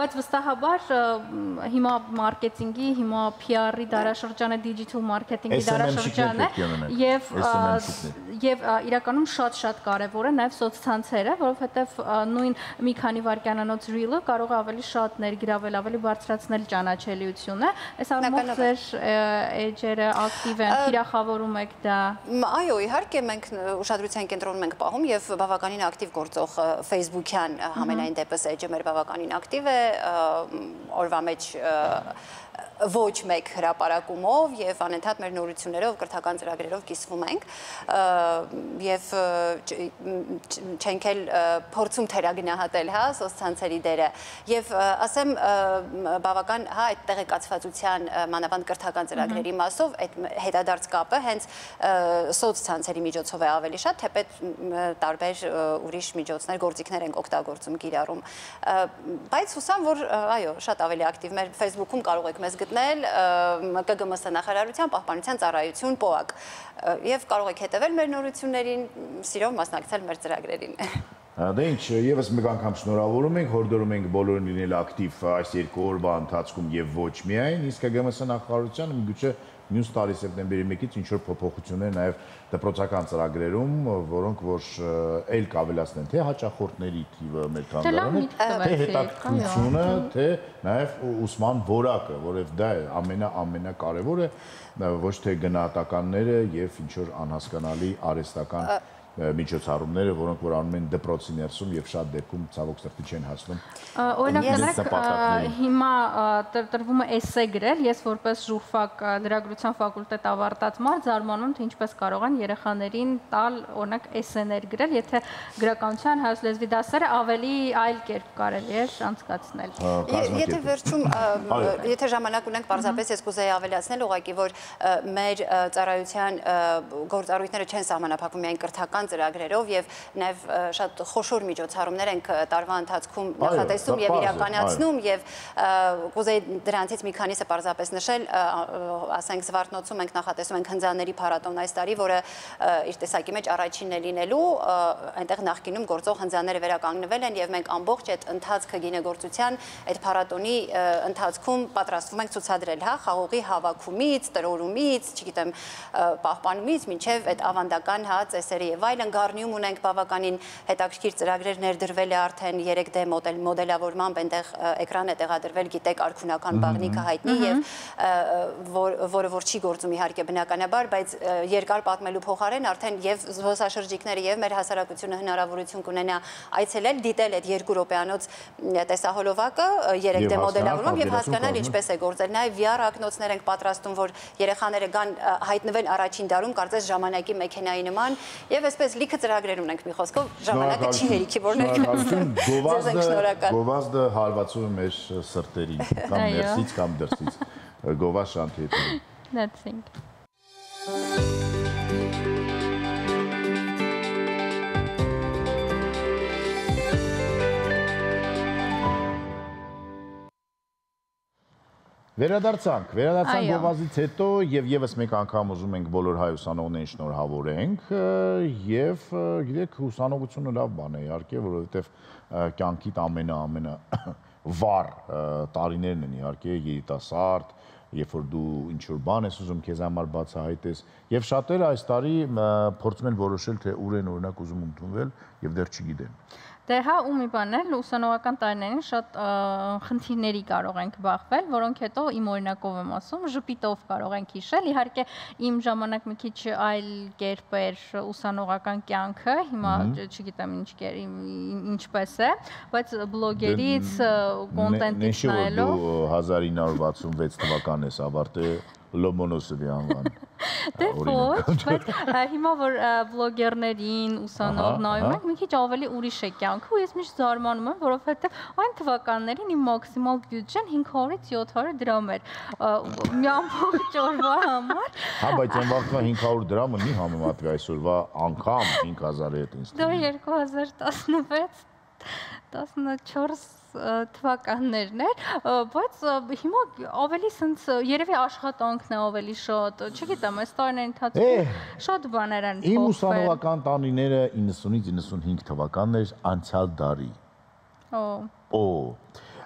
բայց վստահաբար հիմա մարքեթինգի, հիմա PR-ի դարաշրջանը, digital marketing-ի դարաշրջանը եւ իրականում շատ կարեւոր է նաեւ սոցցանցերը, որովհետեւ նույն մի քանի վայրկյանանոց reel-ը կարող է ավելի շատ ներգրավել, ավելի բարձրացնել ճանաչելիությունը։ Այս առումով ձեր էջերը ակտիվ են, թիրախավորում եք դա։ Այո, իհարկե մենք ուշադրության կենտրոնում ենք պահում եւ բավականին ակտիվ գործող Facebook-յան համենայն դեպս էջը մեր բավականին ակտիվ է, օրվա մեջ ոչ մեկ հրապարակումով եւ անընդհատ մեր նորություններով, կրթական ծրագրերով կիսվում ենք եւ չենք էլ փորձում թերագնահատել, հա, սոցցանցերի դերը եւ ասեմ բավական, հա, այդ տեղեկացվածության մանավանդ կրթական ծրագրերի մասով այդ հետադարձ կապը հենց սոցցանցերի միջոցով է ավելի շատ, թեպետ տարբեր ուրիշ միջոցներ, գործիքներ ենք օգտագործում, կիրառում, բայց հուսամ, որ այո, շատ ավելի ակտիվ մեր Facebook-ում կարող եք մեզ գտնել ԿԳՄՍ նախարարության պահպանության ծառայություն ՊՕԱԿ եւ կարող եք հետեւել մեր նորություններին, սիրով մասնակցել մեր ծրագրերին։ Դե ինչ, եւս մեկ անգամ շնորհավորում ենք, հորդորում ենք բոլորին լինել ակտիվ այս երկու օրվա ընթացքում եւ ոչ միայն, իսկ ԿԳՄՍ նախարարությանը միգուցե մյուս տարի սեպտեմբերի 1-ից ինչ որ փոփոխություններ նաեւ դպրոցական ծրագրերում, որոնք որ ել կավելացնեն թե հաճախորդների թիվը մեր թանգարանում, թե հետաքրքրությունը, թե նաեւ ուսման որակը, որովհետեւ դա է ամենակարևորը, ոչ թե գնահատականները եւ ինչ որ անհասկանալի արհեստական միջոցառումները, որոնք որ անում են դպրոցի ներսում եւ շատ դեպքում ցավոք սրտի չեն հասնում։ Օրինակ հիմա տրվում է էսե գրել, ես որպես ժուրֆակ լրագրության ֆակուլտետ ավարտած մարդ զարմանում թե ինչպես կարող են երեխաներին տալ օրինակ էսեներ գրել, եթե գրականության հայոց լեզվի դասերը ավելի այլ կերպ կարելի է անցկացնել։ Եթե վերջում եթե ժամանակ ունենք պարզապես ես կուզեի ավելացնել ուղղակի որ մեր ծառայության գործառույթները չեն սահմանափակվում միայն կրթական ավանդական ծրագրերով եւ նաեւ շատ խոշոր միջոցառումներ ենք տարվա ընթացքում նախատեսում եւ իրականացնում եւ կուզեի դրանցից մի քանիսը պարզապես նշել, ասենք Զվարթնոցում ենք նախատեսում ենք հնձանների փառատոն այս տարի, որը իր տեսակի մեջ առաջինն է լինելու, այնտեղ նախկինում գործող հնձանները վերականգնվել են եւ մենք ամբողջ այդ ընթացքը գինեգործության այդ փառատոնի ընթացքում պատրաստվում ենք ցուցադրել, հա, խաղողի հավաքումից, տրորումից, չգիտեմ, պահպանումից մինչև այդ ավանդական հա ծեսերը եւ այլն Գառնիում ունենք բավականին հետաքրքիր ծրագրեր ներդրվել է արդեն 3D մոդելավորմամբ այնտեղ էկրան է տեղադրվել, գիտեք, արքունական բաղնիքը հայտնի եւ որը որ չի գործում իհարկե բնականաբար, բայց երկար պատմելու փոխարեն արդեն եւ զբոսաշրջիկները եւ մեր հասարակությունը հնարավորություն կունենա այցելել, դիտել այդ 2 րոպեանոց տեսահոլովակը 3D մոդելավորմամբ եւ հասկանալ ինչպես է գործել։ Նաեւ VR ակնոցներ ենք պատրաստում, որ երեխաները գան հայտնվել առաջին դարում, կարծես ժամանակի մեքենայի նման եւ այսպես լիքը ծրագրեր ունենք մի խոսքով, ժամանակը չի հերիքի որ ներկայացնենք։ Գովազդը հարվածում է մեր սրտերին, կամ ներսից, կամ դրսից։ Գովազդ շանթիեթերի։ Նացինք։ Վերադարձանք գովազդից հետո եւ եւս մեկ անգամ ուզում ենք բոլոր հայ ուսանողներին շնորհավորենք եւ գիտեք ուսանողությունը լավ բան է իհարկե, որովհետեւ կյանքիդ ամենա վառ տարիներն են իհարկե երիտասարդ, երբ որ դու ինչ-որ բան ես ուզում քեզ համար բացահայտես եւ շատերը այս տարի փորձում են որոշել թե ուր են օրինակ ուզում ընդունվել եւ դեռ չգիտեն։ Դե հա ու մի բան էլ ուսանողական տարիներին շատ խնդիրների կարող ենք բախվել, որոնք հետո իմ օրինակով եմ ասում, ժպիտով կարող ենք հիշել։ Իհարկե իմ ժամանակ մի քիչ այլ կերպ էր ուսանողական կյանքը, հիմա չգիտեմ ինչպես է, բայց բլոգերից կոնտենտից նայելով 1966 թվականն ես ավարտել Լոմոնոսովի անվան։ Դե ոչ, բայց հիմա որ բլոգերներին ուսանող նայում ենք, մի քիչ ավելի ուրիշ է կյանքը ու ես միշտ զարմանում եմ, որովհետև այն թվականներին իմ մաքսիմալ բյուջեն 500-ից 700 դրամ էր մի ամբողջ օրվա համար։ Հա, բայց այն վաղվա 500 դրամը մի համեմատվի այսօրվա անգամ 5000-ի հետ ինձ։ Դա 2016-14 թվականներն էր, բայց հիմա ավելի սենց երևի աշխատանքն է ավելի շատ, չգիտեմ, այս տարիների ընթացքում շատ բաներ են փոխվել։ Իմ ուսանողական տարիները 90-ից 95 թվականներ անցյալ դարի։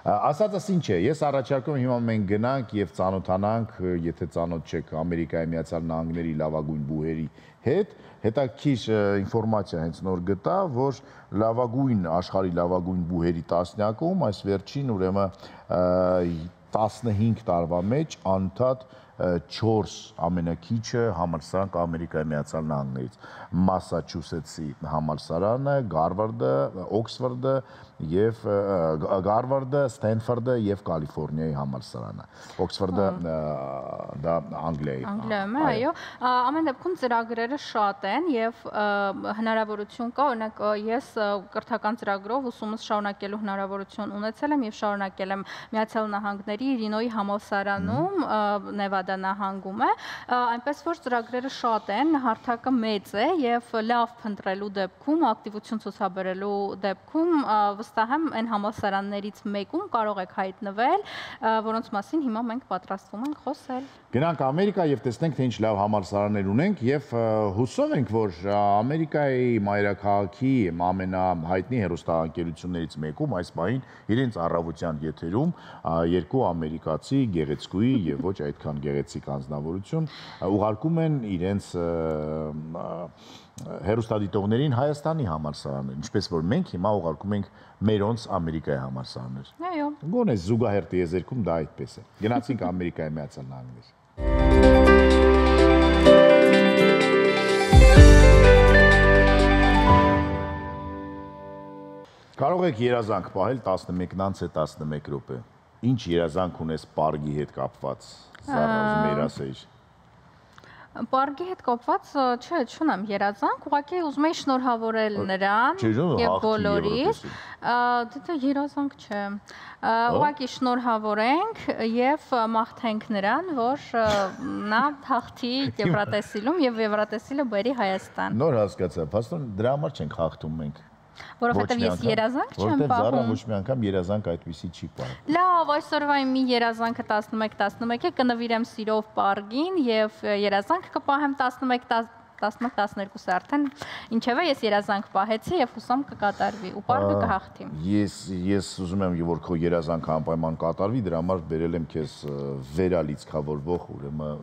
Ասածս ինչ է, ես առաջարկում հիմա մենք գնանք եւ ծանոթանանք, եթե ծանոթ չեք Ամերիկայի Միացյալ Նահանգների լավագույն բուհերի հետ, հետաքրքիր ինֆորմացիա հենց նոր գտա, որ լավագույն աշխարհի լավագույն բուհերի տասնյակում այս վերջին ուրեմն 15 տարվա մեջ անընդհատ 4 ամենակիչը համալսարան Ամերիկայի Միացյալ Նահանգներից, Մասաչուսեթսի համալսարանը, Օքսֆորդը եւ Ստենֆորդը եւ Կալիֆոռնիայի համալսարանը։ Օքսֆորդը դա Անգլիայում է, այո։ Ամեն դեպքում ծրագրերը շատ են եւ հնարավորություն կա, օրինակ ես կրթական ծրագրով ուսումս շարունակելու հնարավորություն ունեցել եմ եւ շարունակել եմ Միացյալ Նահանգների Իլինոյի համալսարանում, Նևադա նահանգում է, այնպես որ ծրագրերը շատ են, հարթակը մեծ է եւ լավ փնտրելու դեպքում, ակտիվություն ցուցաբերելու դեպքում վստահ եմ այն համալսարաններից մեկում կարող եք հայտնվել, որոնց մասին հիմա մենք պատրաստվում ենք խոսել։ Գնանք Ամերիկա եւ տեսնենք թե ինչ լավ համալսարաններ ունենք եւ հուսով ենք, որ Ամերիկայի մայրաքաղաքի ամենահայտնի հեռուստաընկերություններից մեկում այս պահին իրենց առավոտյան եթերում երկու ամերիկացի գեղեցկուի եւ ոչ այդքան գեղեցիկ անձնավորություն ուղարկում են իրենց հեռուստադիտողներին Հայաստանի համալսարաններ, ինչպես որ մենք հիմա ուղարկում ենք մերոնց Ամերիկայի համալսարաններ։ Այո։ Գոնե զուգահեռ տիեզերքում դա այդպես է։ Գնացինք Ամերիկայի Միացյալ Նահանգներ։ Կարող եք երազանք պահել 11-ից 11 րոպե։ Ինչ երազանք ունես պարգի հետ կապված, Զարա, ուզում երասեիր։ Պարգի հետ կապված չունեմ երազանք, ուղղակի ուզում եի շնորհավորել նրան եւ բոլորիս։ Դա երազանք չէ։ Ուղղակի շնորհավորենք եւ մաղթենք նրան, որ նա հաղթի Եվրատեսիլում եւ Եվրատեսիլը բերի Հայաստան։ Նոր հասկացա, փաստորեն դրա համար չենք հաղթում մենք։ Որովհետև ես երազանք չեմ պահում։ Որովհետև Զարան ոչ մի անգամ երազանք այդպեսի չի պահում։ Լավ, այսօրվա մի երազանքը 11-11 է, կնվիրեմ սիրով Պարգին եւ երազանք կպահեմ 11-12 արդեն։ Ինչևէ ես երազանք պահեցի եւ հուսամ կկատարվի ու Պարգը կհաղթի։ Ես ուզում եմ որ քո երազանքը անպայման կատարվի, դրա համար բերել եմ քեզ վերալիցքավորվող ուրեմն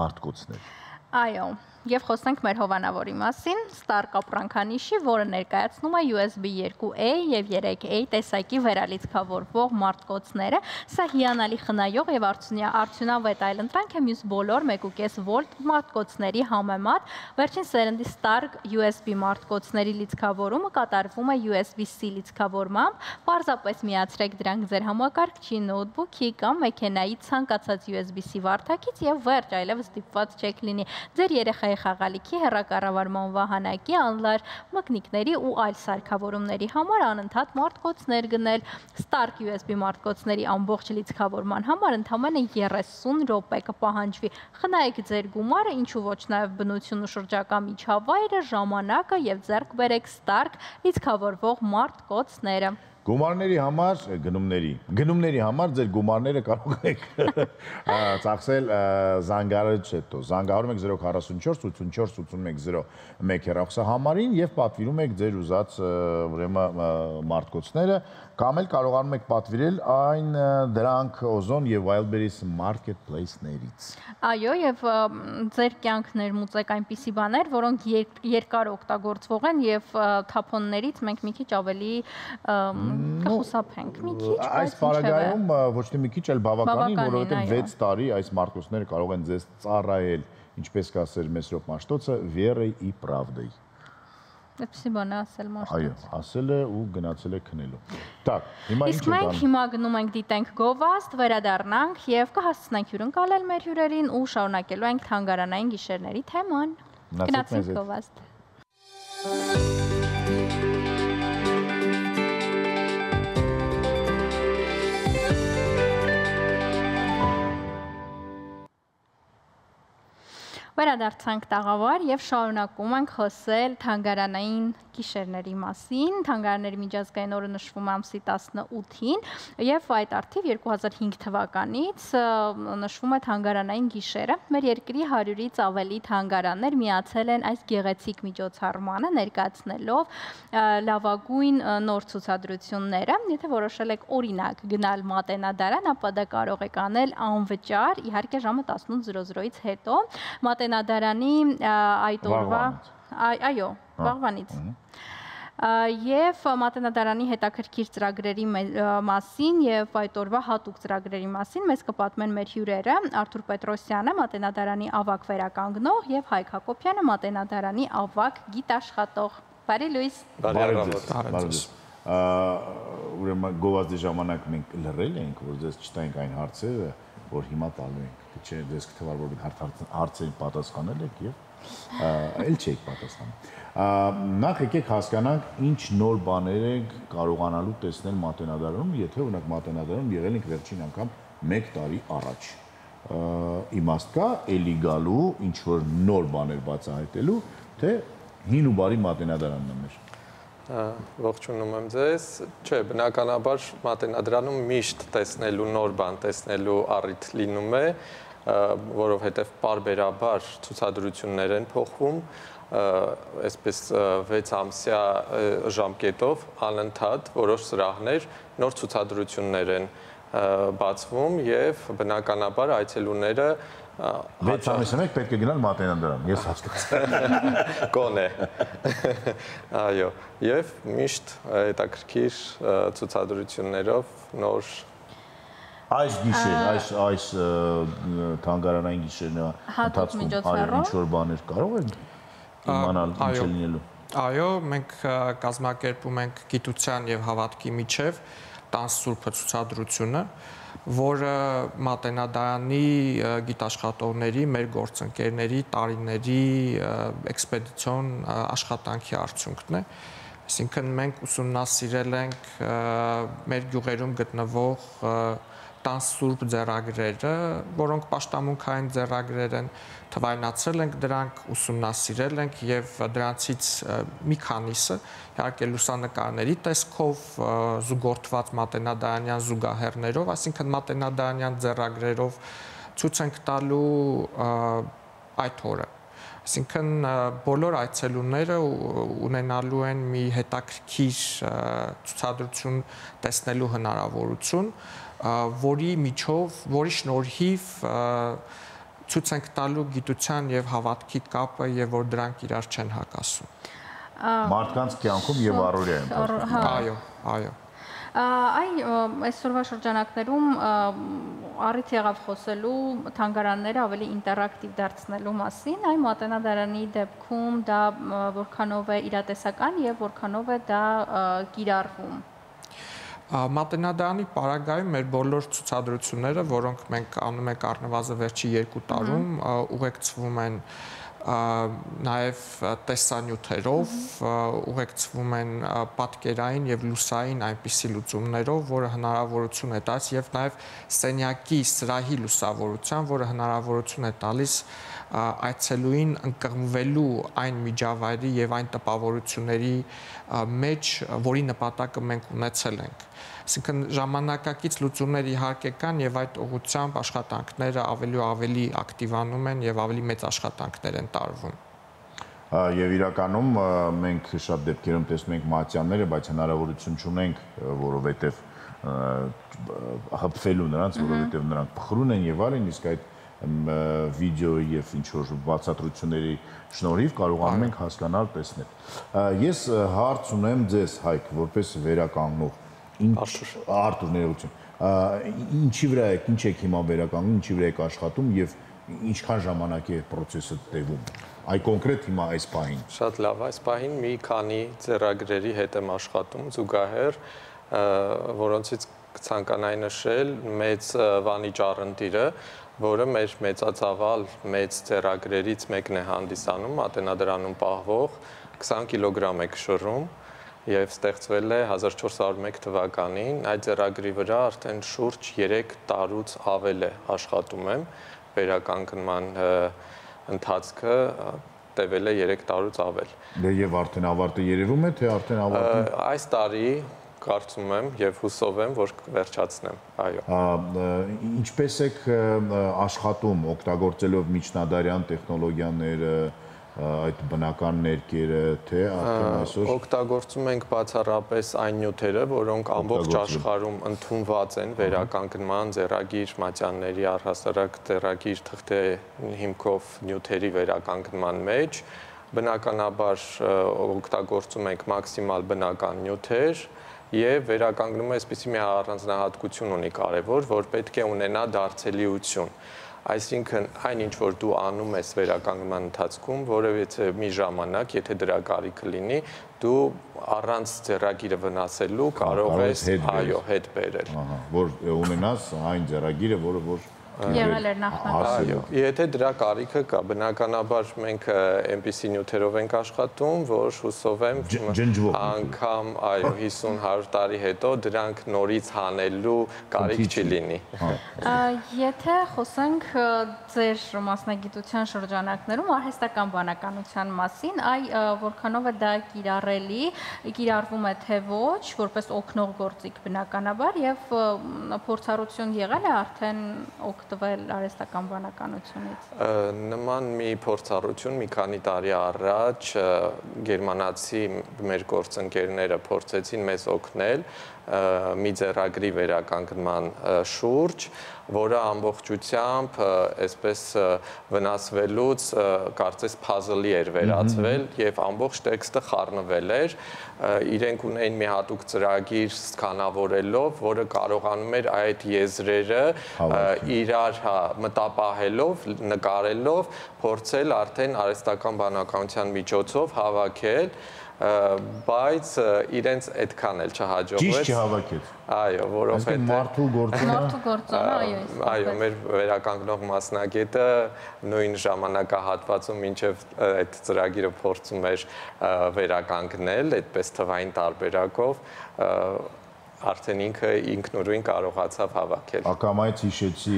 մարտկոցներ։ Այո, եւ խոսենք մեր հովանավորի մասին, Star կապրանքանիշի, որը ներկայացնում է USB 2A եւ 3A տեսակի վերալիցքավորվող մարտկոցները։ Սա հիանալի խնայող եւ արդյունավետ այլընտրանք է մյուս բոլոր 1.5 վոլտ մարտկոցների համեմատ։ Վերջին սերնդի Star USB մարտկոցների լիցքավորումը կատարվում է USB-C լիցքավորմամբ։ Պարզապես միացրեք դրանք ձեր համակարգչի, նոթբուքի կամ մեքենայի ցանկացած USB-C վարդակից եւ վերջ, այլևս ստիպված չեք լինի ձեր երեխայի խաղալիքի, հեռակառավարման վահանակի, անլար մկնիկների ու այլ սարքավորումների համար անընդհատ մարտկոցներ գնել։ Stark USB մարտկոցների ամբողջ լիցքավորման համար ընդամենը 30 րոպե կպահանջվի։ Խնայեք ձեր գումարը, ինչու ոչ նաև բնություն ու շրջակա միջավայրը, ժամանակը եւ ձեռք բերեք Stark լիցքավորվող մարտկոցները։ Գումարների համար, գնումների համար ձեր գումարները կարող եք ծախսել զանգարից հետո։ Զանգահարում եք 044 84 81 01 հեռախոսահամարին եւ պատվիրում եք ձեր ուզած ուրեմն մարտկոցները, կամ էլ կարողանում եք պատվիրել այն դրանք Ozon եւ Wildberries marketplace-ներից։ Այո, եւ ձեր կյանք ներմուծեք այնպիսի բաներ, որոնք երկար օգտագործվող են եւ թափոններից մենք մի քիչ ավելի կխուսափենք մի քիչ, այս պարագայում ոչ թե մի քիչ, այլ բավականին, որովհետև 6 տարի այս մարտկոցները կարող են ձեզ ծառայել, ինչպես կասեր Մեսրոպ Մաշտոցը, վերեի и правдой։ Այդպեսի բան է ասել Մաշտոցը։ Այո, ասել է ու գնացել է քնելու։ Так, հիմա ինչ իսկ մենք հիմա գնում ենք դիտենք գովազդ, վերադառնանք եւ կհասցնենք հյուրընկալել մեր հյուրերին ու շարունակելու ենք թանգարանային գիշերների թեման։ Գնացինք գովազդ։ Վերադարձանք տաղավար եւ շարունակում ենք խոսել թանգարանային գիշերների մասին։ Թանգարանների միջազգային օրը նշվում է ամսի 18-ին եւ այդ արդիվ 2005 թվականից նշվում է թանգարանային գիշերը։ Մեր երկրի 100-ից ավելի թանգարաններ միացել են այս գեղեցիկ միջոցառմանը, ներկայացնելով լավագույն նոր ցուցադրությունները։ Եթե որոշել եք օրինակ գնալ Մատենադարան, ապա դա կարող եք անել անվճար, իհարկե ժամը 18:00-ից հետո։ Մատենադարանի այդ օրվա, այո, վաղվանից։ Եվ Մատենադարանի հետաքրքիր ծրագրերի մասին եւ այդ օրվա հատուկ ծրագրերի մասին մեզ կպատմեն մեր հյուրերը Արթուր Պետրոսյանը, Մատենադարանի ավագ վերականգնող, եւ Հայկ Հակոբյանը, Մատենադարանի ավագ գիտաշխատող։ Բարի լույս։ Բարի։ Ուրեմն գովազդի ժամանակ մենք լռել ենք, որ ձեզ չտայինք այն հարցերը, որ հիմա տալու ենք։ Չէ, դες կթվար, որ հարցերին պատասխանել եք եւ էլ չեք պատասխանում։ Նախ եկեք հասկանանք ինչ նոր բաներ եք կարողանալու տեսնել Մատենադարանում, եթե օրինակ Մատենադարանում եղել ենք վերջին անգամ 1 տարի առաջ։ Իմաստ կա էլի գալու ինչ որ նոր բաներ բացահայտելու, թե հին ու բարի Մատենադարանն է մեր։ Ողջունում եմ ձեզ։ Չէ, բնականաբար Մատենադարանում միշտ տեսնելու նոր բան տեսնելու առիթ լինում է, որովհետև պարբերաբար ցուցադրություններ են փոխվում, այսպես 6 ամսյա ժամկետով անընդհատ որոշ սրահներ նոր ցուցադրություններ են բացվում եւ բնականաբար այցելուները 6 ամիսը մեկ պետք է գնալ Մատենադարան, ես հասկացա։ Կոնե։ Այո, եւ միշտ հետաքրքիր ցուցադրություններով նոր Այս գիշեր, այս թանգարանային գիշերն ընթացքում ինչ որ բաներ կարող են իմանալ ինչ լինելու։ Այո, մենք կազմակերպում ենք գիտության եւ հավատքի միջև տանց սուրբը ցուցադրությունը, որը Մատենադարանի գիտաշխատողների, մեր գործընկերների տարիների էքսպեդիցիոն աշխատանքի արդյունքն է։ Այսինքն մենք ուսումնասիրել ենք մեր գյուղերում գտնվող տանց սուրբ ձեռագրերը, որոնք պաշտամունքային ձեռագրեր են, թվայնացրել ենք դրանք, ուսումնասիրել ենք եւ դրանցից մի քանիսը, իհարկե լուսանկարների տեսքով զուգորդված մատենադարանյան զուգահեռներով, այսինքն մատենադարանյան ձեռագրերով ցույց ենք տալու այդ օրը։ Այսինքն բոլոր այցելուները ունենալու են մի հետաքրքիր ցուցադրություն տեսնելու հնարավորություն, որի շնորհիվ ցույց ենք տալու գիտության եւ հավատքի կապը եւ որ դրանք իրար չեն հակասում։ Մարդկանց կյանքում եւ առօրյայում։ Այո։ Այսօրվա շրջանակներում առիթ եղավ խոսելու թանգարանները ավելի ինտերակտիվ դարձնելու մասին, այ Մատենադարանի դեպքում դա որքանով է իրատեսական եւ որքանով է դա կիրառվում։ Մատենադարանի պարագայում մեր բոլոր ցուցադրությունները, որոնք մենք անում ենք առնվազն վերջի 2 տարում, ուղեկցվում են նաև տեսանյութերով, ուղեկցվում են պատկերային եւ լուսային այնպիսի լուծումներով, որը հնարավորություն է տալիս եւ նաև սենյակի սրահի լուսավորության, որը հնարավորություն է տալիս այցելուին ընկղմվելու այն միջավայրի եւ այն տպավորությունների մեջ, որի նպատակը մենք ունեցել ենք։ Այսինքն ժամանակակից լուծումներ իհարկե կան եւ այդ ուղղությամբ աշխատանքները ավելի ու ավելի ակտիվանում են եւ ավելի մեծ աշխատանքներ են տարվում։ Եվ իրականում մենք շատ դեպքերում տեսնում ենք մատյանները, բայց հնարավորություն չունենք, որովհետեւ հպվելու նրանց, որովհետեւ նրանք փխրուն են եւ այլն, իսկ այդ վիդեոյի եւ ինչ որ բացատրությունների շնորհիվ կարողանում ենք հասկանալ, տեսնել։ Ես հարց ունեմ ձեզ, Հայկ, որպես վերականգնող Արտուր ներողություն։ Ինչի վրա եք, ինչ եք հիմա վերականգնում, ինչի վրա եք աշխատում եւ ինչքան ժամանակ է process-ը տևում։ Այ կոնկրետ հիմա այս պահին։ Շատ լավ, այս պահին մի քանի ձեռագրերի հետ եմ աշխատում զուգահեռ, որոնցից կցանկանայի նշել մեծ Վանիճ Առընտիրը, որը մեր մեծածավալ մեծ ձեռագրերից մեկն է հանդիսանում, Մատենադարանում պահվող 20 կիլոգրամ է քշռում եւ ստեղծվել է 1401 թվականին, այդ ձեռագրի վրա արդեն շուրջ 3 տարուց ավել է աշխատում եմ, վերականգնման ընթացքը տևել է 3 տարուց ավել։ Եվ արդեն ավարտը երևում է, թե արդեն ավարտը։ Այս տարի կարծում եմ եւ հուսով եմ, որ կվերջացնեմ, այո։ Ինչպես եք աշխատում, օգտագործելով միջնադարյան տեխնոլոգիաները, այդ բնական ներկերը, թե արդեն այսօր օգտագործում ենք բացառապես այն նյութերը, որոնք ամբողջ աշխարհում ընդունված են վերականգնման, ձեռագիր մատյանների առհասարակ ձեռագիր թղթե հիմքով նյութերի վերականգնման մեջ, բնականաբար օգտագործում ենք մաքսիմալ բնական նյութեր եւ վերականգնումը այսպիսի մի առանձնահատկություն ունի կարեւոր, որ պետք է ունենա դարձելիություն։ Այսինքն այն ինչ որ դու անում ես վերականգնման ընթացքում, որևէ մի ժամանակ, եթե դրա կարիքը լինի, դու առանց ձեռագիրը վնասելու կարող ես այո հետ բերել։ Որ ունենաս այն ձեռագիրը, որը որ եղել էր նախնական։ Եթե դրա կարիքը կա, բնականաբար մենք այնպիսի նյութերով ենք աշխատում, որ հուսով եմ անգամ այո 50-100 տարի հետո դրանք նորից հանելու կարիք չի լինի։ Եթե խոսենք ձեր մասնագիտության շրջանակներում արհեստական բանականության մասին, այ որքանով է դա կիրառվում է թե ոչ, որպես օգնող գործիք բնականաբար եւ փորձառություն եղել է արդեն օգտվել արհեստական բանականությունից։ Նման մի փորձառություն մի քանի տարի առաջ գերմանացի մեր գործընկերները փորձեցին մեզ օգնել մի ձեռագրի վերականգնման շուրջ, որը ամբողջությամբ այսպես վնասվելուց կարծես puzzle-ի էր վերածվել եւ ամբողջ տեքստը խառնվել էր, իրենք ունեին մի հատուկ ծրագիր սկանավորելով, որը կարողանում էր այդ եզրերը իրար մտապահելով, նկարելով, փորձել արդեն արհեստական բանականության միջոցով հավաքել բայց իրենց այդքան էլ չհաջողվեց։ Ճիշտ չհավաքեց։ Այո, որովհետեւ մարդու գործոնը, այո, մեր վերականգնող մասնագետը նույն ժամանակահատվածում մինչև այդ ծրագիրը փորձում էր վերականգնել այդպես թվային տարբերակով, արդեն ինքնուրույն կարողացավ հավաքել։ Ակամայից հիշեցի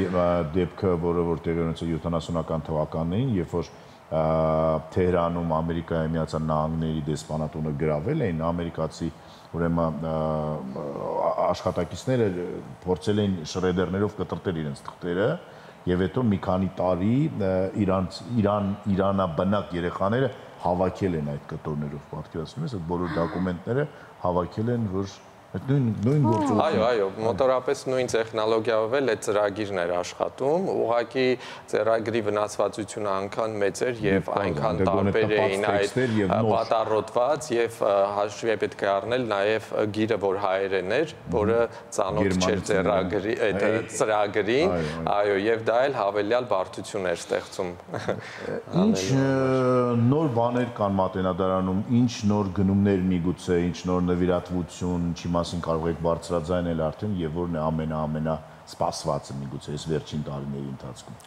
դեպքը, որը որ տեղի ունեցավ 70-ական թվականներին, երբ որ Թեհրանում Ամերիկայի Միացյալ Նահանգների դեսպանատունը գրավել էին, ամերիկացի ուրեմն աշխատակիցները փորձել էին շրեդերներով կտրտել իրենց թղթերը եւ հետո մի քանի տարի իրանաբնակ երեխաները հավաքել են այդ կտորներով, պատկերացնում ես, այդ բոլոր դոկումենտները հավաքել են, որ նույն գործողությունը։ Այո, մոտորապես նույն տեխնոլոգիայով էլ այդ ծրագիրն էր աշխատում, ուղղակի ծրագրի վնասվածությունը այնքան մեծ էր եւ այնքան տարբեր էին այդ պատառոտված եւ հաշվի պետք է առնել նաեւ գիրը, որ հայերեն էր, որը ծանոթ չէր ծրագրի այդ ծրագրին, այո, եւ դա էլ հավելյալ բարդություն էր ստեղծում։ Ինչ նոր բաներ կան Մատենադարանում, ինչ նոր գնումներ միգուցե, ինչ նոր նվիրատվություն, ինչի մասին կարող եք բարձրաձայնել արդեն եւ որն է ամենա սպասվածը միգուցե այս վերջին տարիների ընթացքում։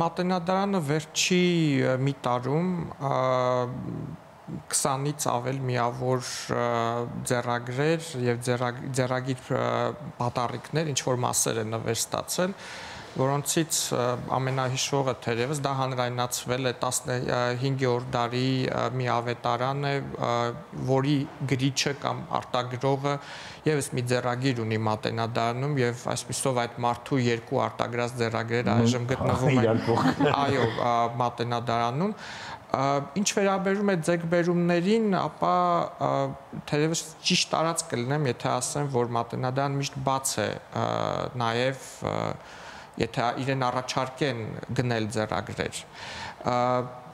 Մատենադարանը վերջի մի տարում 20-ից ավել միավոր ձեռագրեր եւ ձեռագիր պատառիկներ, ինչ որ մասեր են նվեր ստացել, որոնցից ամենահիշվողը թերևս դա հանրայնացվել է 15-րդ դարի մի ավետարան է, որի գրիչը կամ արտագրողը եւս մի ձեռագիր ունի Մատենադարանում եւ այսպիսով այդ մարդու երկու արտագրած ձեռագրերը այժմ գտնվում են այո Մատենադարանում։ Ինչ վերաբերում է ձեռքբերումներին, ապա թերևս ճիշտ տարած կլինեմ, եթե ասեմ, որ Մատենադարան միշտ բաց է նաեւ եթե իրեն առաջարկեն գնել ձեռագրեր։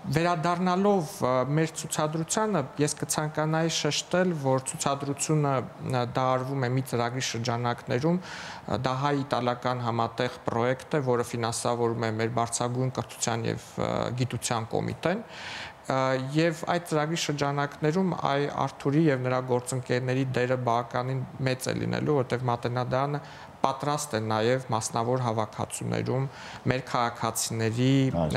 Վերադառնալով մեր ցուցադրությանը, ես կցանկանայի շեշտել, որ ցուցադրությունը դա արվում է մի ծրագրի շրջանակներում, դա հայ-իտալական համատեղ պրոյեկտ է, որը ֆինանսավորում է մեր Բարձրագույն կրթության եւ գիտության կոմիտեն, եւ այդ ծրագրի շրջանակներում Արթուրի եւ նրա գործընկերների դերը բավականին մեծ է լինելու, որտեղ Մատենադարանը պատրաստ են նաև մասնավոր հավաքածուներում մեր քաղաքացիների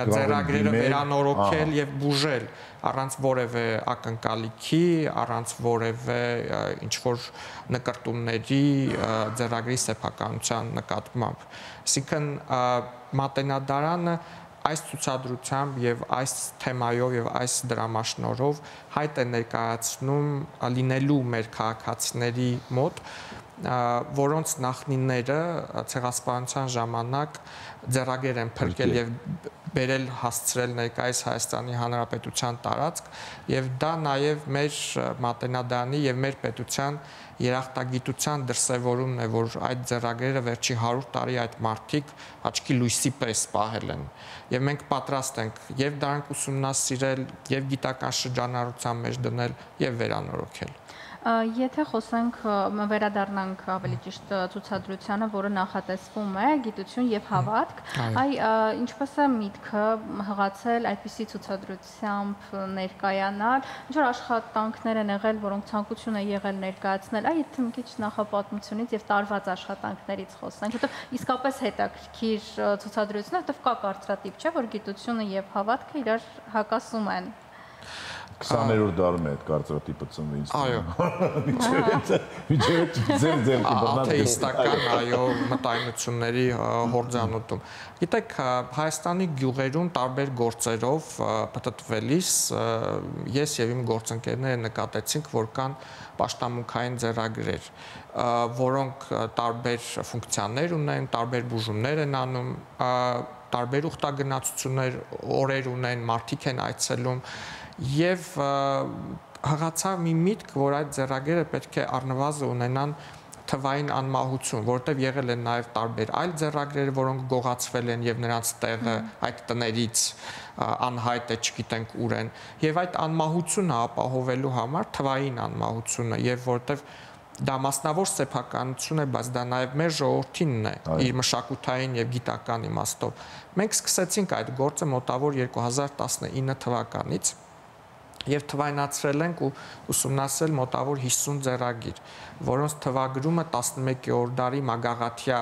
ձեռագրերը վերանորոգել եւ բուժել առանց որևէ ակնկալիքի, առանց որևէ ինչ որ նկարտումների ձեռագրի սեփականության նկատմամբ։ Այսինքն Մատենադարանը այս ցուցադրությամբ եւ այս թեմայով եւ այս դրամաշնորհով հայտ է ներկայացնում լինելու մեր քաղաքացիների մոտ, որոնց նախնիները ցեղասպանության ժամանակ ձեռագիր են փրկել եւ բերել հասցրել ներկայիս Հայաստանի Հանրապետության տարածք եւ դա նաեւ մեր Մատենադարանի եւ մեր պետության երախտագիտության դրսևորումն է, որ այդ ձեռագրերը վերջի 100 տարի այդ մարդիկ աչքի լույսի պես պահել են եւ մենք պատրաստ ենք եւ դրանք ուսումնասիրել եւ գիտական շրջանառության մեջ դնել եւ վերանորոգել։ Եթե խոսենք վերադառնանք ավելի ճիշտ ցուցադրությանը, որը նախատեսվում է գիտություն եւ հավատք, ինչպես է միտքը հղացել այդպիսի ցուցադրությամբ ներկայանալ, ինչ որ աշխատանքներ են եղել, որոնք ցանկություն է եղել ներկայացնել, եթե մի քիչ նախապատմությունից եւ տարված աշխատանքներից խոսենք, որտեղ իսկապես հետաքրքիր ցուցադրություն է, որտեղ կա կարծրատիպ, չէ, որ գիտությունը եւ հավատքը իրար հակասում են։ 20-րդ դարում է այդ կարծրատիպը ծնվում ինձ։ Այո։ Միջև ձեր աթեիստական այո մտայնությունների հորձանուտում։ Գիտեք, Հայաստանի գյուղերում տարբեր գործերով պտտվելիս ես եւ իմ գործընկերները նկատեցինք, որ կան պաշտամունքային ձեռագրեր, որոնք տարբեր ֆունկցիաներ ունեն, տարբեր բուժումներ են անում, տարբեր ուխտագնացություններ, օրեր ունեն, մարդիկ են այցելում եւ հղացավ մի միտք, որ այդ ձեռագրերը պետք է առնվազն ունենան թվային անմահություն, որտեղ եղել են նաև տարբեր այլ ձեռագրեր, որոնք գողացվել են եւ նրանց տեղը այդ տներից անհայտ է, չգիտենք ուր են, եւ այդ անմահությունը ապահովելու համար թվային անմահությունը, եւ որտեղ դա մասնավոր սեփականություն է, բայց դա նաև մեր ժողովրդինն է, իր մշակութային եւ գիտական իմաստով։ Մենք սկսեցինք այդ գործը մոտավոր 2019 թվականից Եվ թվայնացրել ենք ու ուսումնասիրել մոտավոր 50 ձեռագիր, որոնց թվագրումը 11-րդ դարի Մագաղաթյա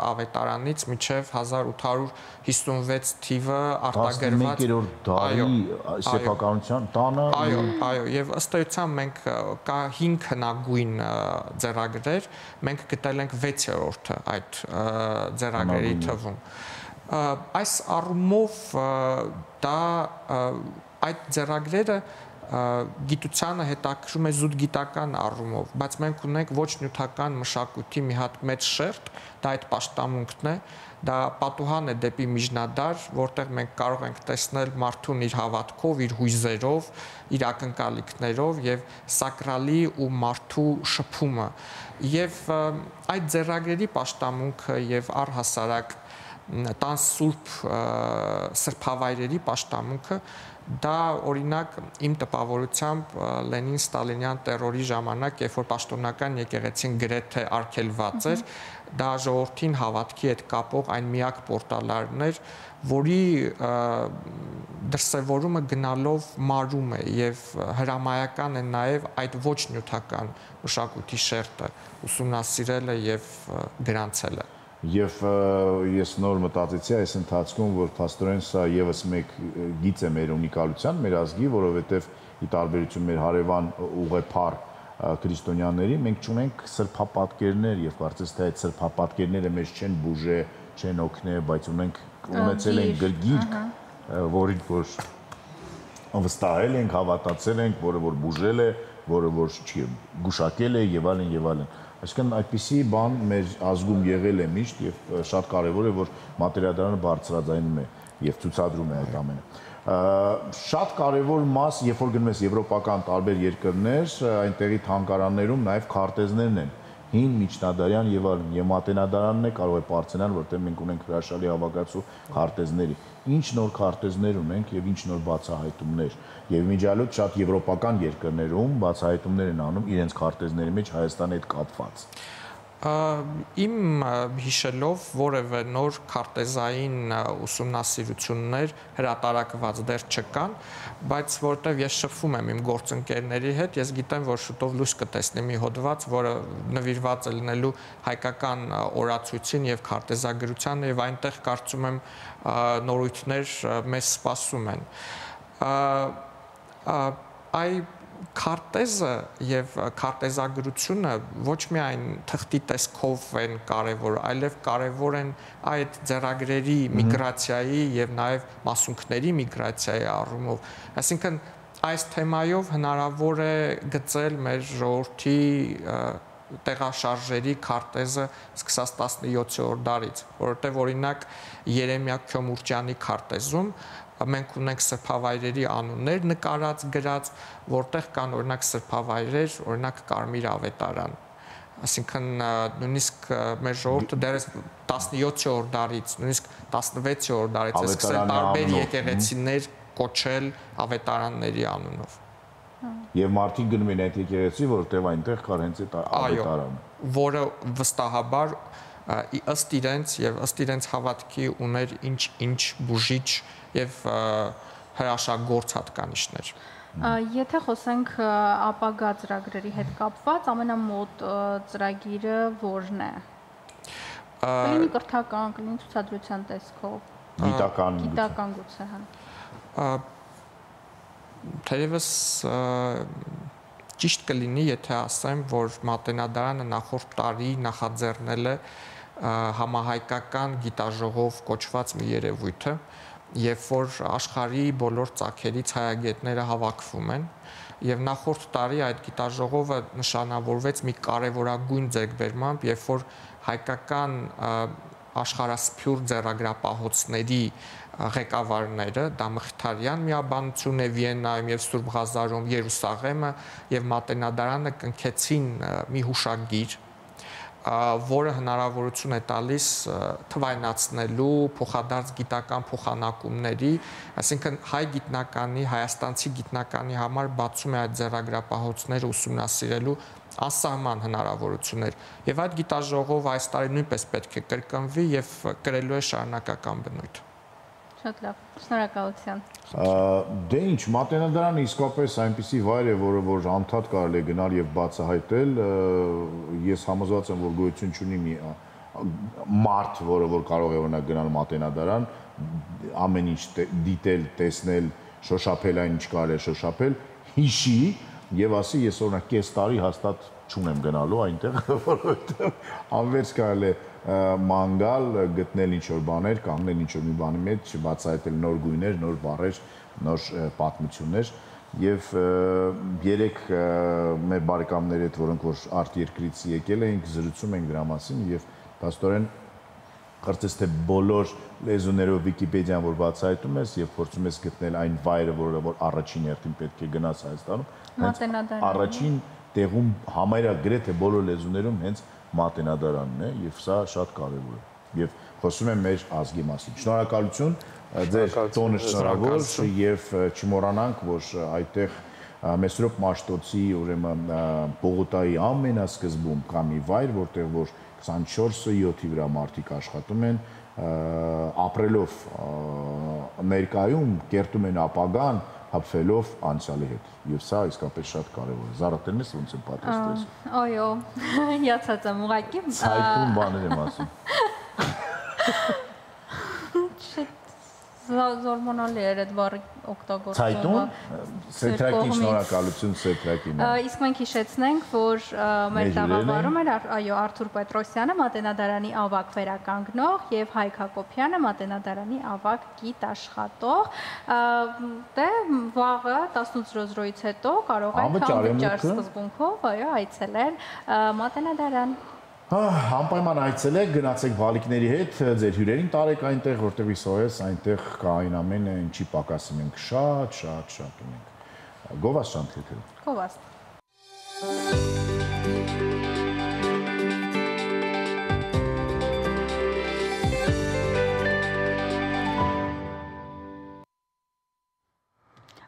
ավետարանից մինչև 1856 թիվը արտագրված 11-րդ դարի սեփականության տանը այո, եւ ըստ էության մենք կա 5 հնագույն ձեռագրեր, մենք գտել ենք 6-րդը այդ ձեռագրերի թվում։ Այս առումով դա այդ ձեռագրերը գիտությանը հետաքրում է զուտ գիտական առումով, բայց մենք ունենք ոչ նյութական մշակույթի մի հատ մեծ շերտ, դա այդ պաշտամունքն է, դա պատուհան է դեպի միջնադար, որտեղ մենք կարող ենք տեսնել մարդուն իր հավատքով, իր հույզերով, իր ակնկալիքներով եւ սակրալի ու մարդու շփումը։ Եվ այդ ձեռագրերի պաշտամունքը եւ առհասարակ տան սուրբ սրբավայրերի պաշտամունքը դա օրինակ իմ տպավորությամբ Լենին-Ստալինյան տերորի ժամանակ, երբ որ պաշտոնական եկեղեցին գրեթե արգելված էր, դա ժողովրդին հավատքի հետ կապող այն միակ պորտալարն էր, որի դրսևորումը գնալով մարում է եւ հրամայական է նաեւ այդ ոչ նյութական մշակույթի շերտը ուսումնասիրելը եւ գրանցելը։ Եվ ես նոր մտածեցի այս ընթացքում, որ փաստորեն սա եւս մեկ գիծ է մեր ունիկալության, մեր ազգի, որովհետեւ ի տարբերություն մեր հարևան ուղեփառ քրիստոնյաների, մենք ունենք սրբապատկերներ եւ կարծես թե այդ սրբապատկերները մեզ չեն բուժե, չեն օգնե, բայց ունեցել ենք գրգիրք, որին որ վստահել ենք, հավատացել ենք, որը որ բուժել է, որը որ գուշակել է եւ այլն եւ այլն։ Այսինքն այդպիսի բան մեր ազգում եղել է միշտ եւ շատ կարեւոր է, որ մատերիալարանը բարձրաձայնում է եւ ցուցադրում է այդ ամենը։ Շատ կարեւոր մաս, երբ որ գնում ես եվրոպական տարբեր երկրներ, այնտեղի թանգարաններում նաեւ քարտեզներն են, հին, միջնադարյան եւ այլն, եւ մատենադարանն է կարող է բարձրանալ, որտեղ մենք ունենք հրաշալի հավաքածու քարտեզների։ Ինչ նոր քարտեզներ ունենք եւ ինչ նոր բացահայտումներ։ Եվ միջալոց շատ եվրոպական երկրներում բացահայտումներ են անում իրենց քարտեզների մեջ Հայաստանի հետ կապված։ Իմ հիշելով որևէ նոր քարտեզային ուսումնասիրություններ հրատարակված դեռ չկան, բայց որտեղ ես շփվում եմ իմ գործընկերների հետ, ես գիտեմ, որ շուտով լույս կտեսնի մի հոդված, որը նվիրված է լինելու հայկական օրացույցին եւ քարտեզագրությանը, եւ այնտեղ կարծում եմ նորույթներ մեզ սպասում են։ Այ քարտեզը եւ քարտեզագրությունը ոչ միայն թղթի տեսքով են կարեւոր, այլև կարեւոր են այդ ձեռագրերի միգրացիայի եւ նաեւ մասունքների միգրացիայի առումով։ Այսինքն այս թեմայով հնարավոր է գծել մեր ժողովրդի տեղաշարժերի քարտեզը սկսած 17-րդ դարից, որովհետեւ օրինակ Երեմիա Քյոմուրճյանի քարտեզում մենք ունենք սրբավայրերի անուններ նկարած, գրած, որտեղ կան օրինակ սրբավայրեր, օրինակ Կարմիր ավետարան։ Այսինքն նույնիսկ մեր ժողովուրդը դեռ 17-րդ դարից, նույնիսկ 16-րդ դարից է սկսել տարբեր եկեղեցիներ կոչել ավետարանների անունով։ Եվ մարդիկ գնում են այդ եկեղեցի, որտեղ այնտեղ կար հենց այդ ավետարանը, որը վստահաբար ըստ իրենց եւ ըստ իրենց հավատքի ուներ ինչ բուժիչ եւ հրաշագործ հատկանիշներ։ Եթե խոսենք ապագա ծրագրերի հետ կապված, ամենամոտ ծրագիրը որն է։ Կլինի կրթական, կլինի ցուցադրության տեսքով, գիտական գուցե, հա։ Թերևս ճիշտ կլինի, եթե ասեմ, որ Մատենադարանը նախորդ տարի նախաձեռնել է համահայկական գիտաժողով կոչված մի երևույթը, երբ որ աշխարհի բոլոր ծագերից հայագետները հավաքվում են, եւ նախորդ տարի այդ գիտաժողովը նշանավորվեց մի կարևորագույն ձեռքբերմամբ, երբ որ հայկական աշխարհասփյուռ ձեռագրապահոցների ղեկավարները, դա Մխիթարյան միաբանություն է Վիեննայում եւ Սուրբ Ղազարում, Երուսաղեմը եւ Մատենադարանը կնքեցին մի հուշագիր, որը հնարավորություն է տալիս թվայնացնելու փոխադարձ գիտական փոխանակումների, այսինքն հայ գիտնականի, հայաստանցի գիտնականի համար բացում է այդ ձեռագրապահոցները ուսումնասիրելու անսահման հնարավորություններ։ Եվ այդ գիտաժողովը այս տարի նույնպես պետք է կրկնվի եւ կրելու է շարունակական բնույթ։ Շատ լավ, շնորհակալություն։ Դե ինչ, Մատենադարանը իսկապես այնպիսի վայր է, որ անդադ կարելի է գնալ եւ բացահայտել, ես համոզված եմ, որ գոյություն չունի մի մարդ, որ կարող է օրինակ գնալ Մատենադարան, ամեն ինչ դիտել, տեսնել, շոշափել այն ինչ կարելի է շոշափել, հիշի եւ ասի ես օրինակ կես տարի հաստատ չունեմ գնալու այնտեղ, որովհետեւ անվերջ կարելի է ման գալ, գտնել ինչ-որ բաներ, կանգնել ինչ-որ մի բանի մեջ, բացահայտել նոր գույներ, նոր բառեր, նոր պատմություններ եւ երեք մեր բարեկամների հետ, որոնք որ արտերկրից եկել էին, զրուցում ենք դրա մասին եւ փաստորեն կարծես թե բոլոր լեզուներով Վիկիպեդիան որ բացահայտում ես եւ փորձում ես գտնել այն վայրը, որ առաջին հերթին պետք է գնաս Հայաստանում, հենց առաջին տեղում համարյա գրեթե բոլոր լեզուներում հենց Մատենադարանն է եւ սա շատ կարեւոր է եւ խոսում եմ մեր ազգի մասին։ Շնորհակալություն, ձեր տոնը շնորհավոր եւ չմոռանանք, որ այդտեղ Մեսրոպ Մաշտոցի ուրեմն Բողոտայի ամենասկզբում կա մի վայր, որտեղ որ 24/7-ի վրա մարդիկ աշխատում են, ապրելով ներկայում, կերտում են ապագան, հապվելով անցյալի հետ։ Եվ սա իսկապես շատ կարևոր է։ Զարաթելն ես ոնց եմ պատրաստես։ Այո, հիացած եմ ուղղակի։ Ցայտուն բաներ եմ ասում։ Զորմոնալի էր այդ բառի օգտագործումը։ Ցայտուն, սեթրակին շնորհակալություն սեթրակին։ Իսկ մենք հիշեցնենք, որ մեր տաղավարում էր այո Արթուր Պետրոսյանը, Մատենադարանի ավագ վերականգնող եւ Հայկ Հակոբյանը, Մատենադարանի ավագ գիտաշխատող։ Դե վաղը 18:00-ից հետո կարող եք անվճար սկզբունքով այո այցելել Մատենադարան։ Անպայման այցելեք, գնացեք բալիկների հետ, ձեր հյուրերին տարեք այնտեղ, որտեղ իսոհես այնտեղ կա այն ամենը, ինչի պակասում ենք շատ ունենք։ Գովաստ շանթեթել։ Գովաստ։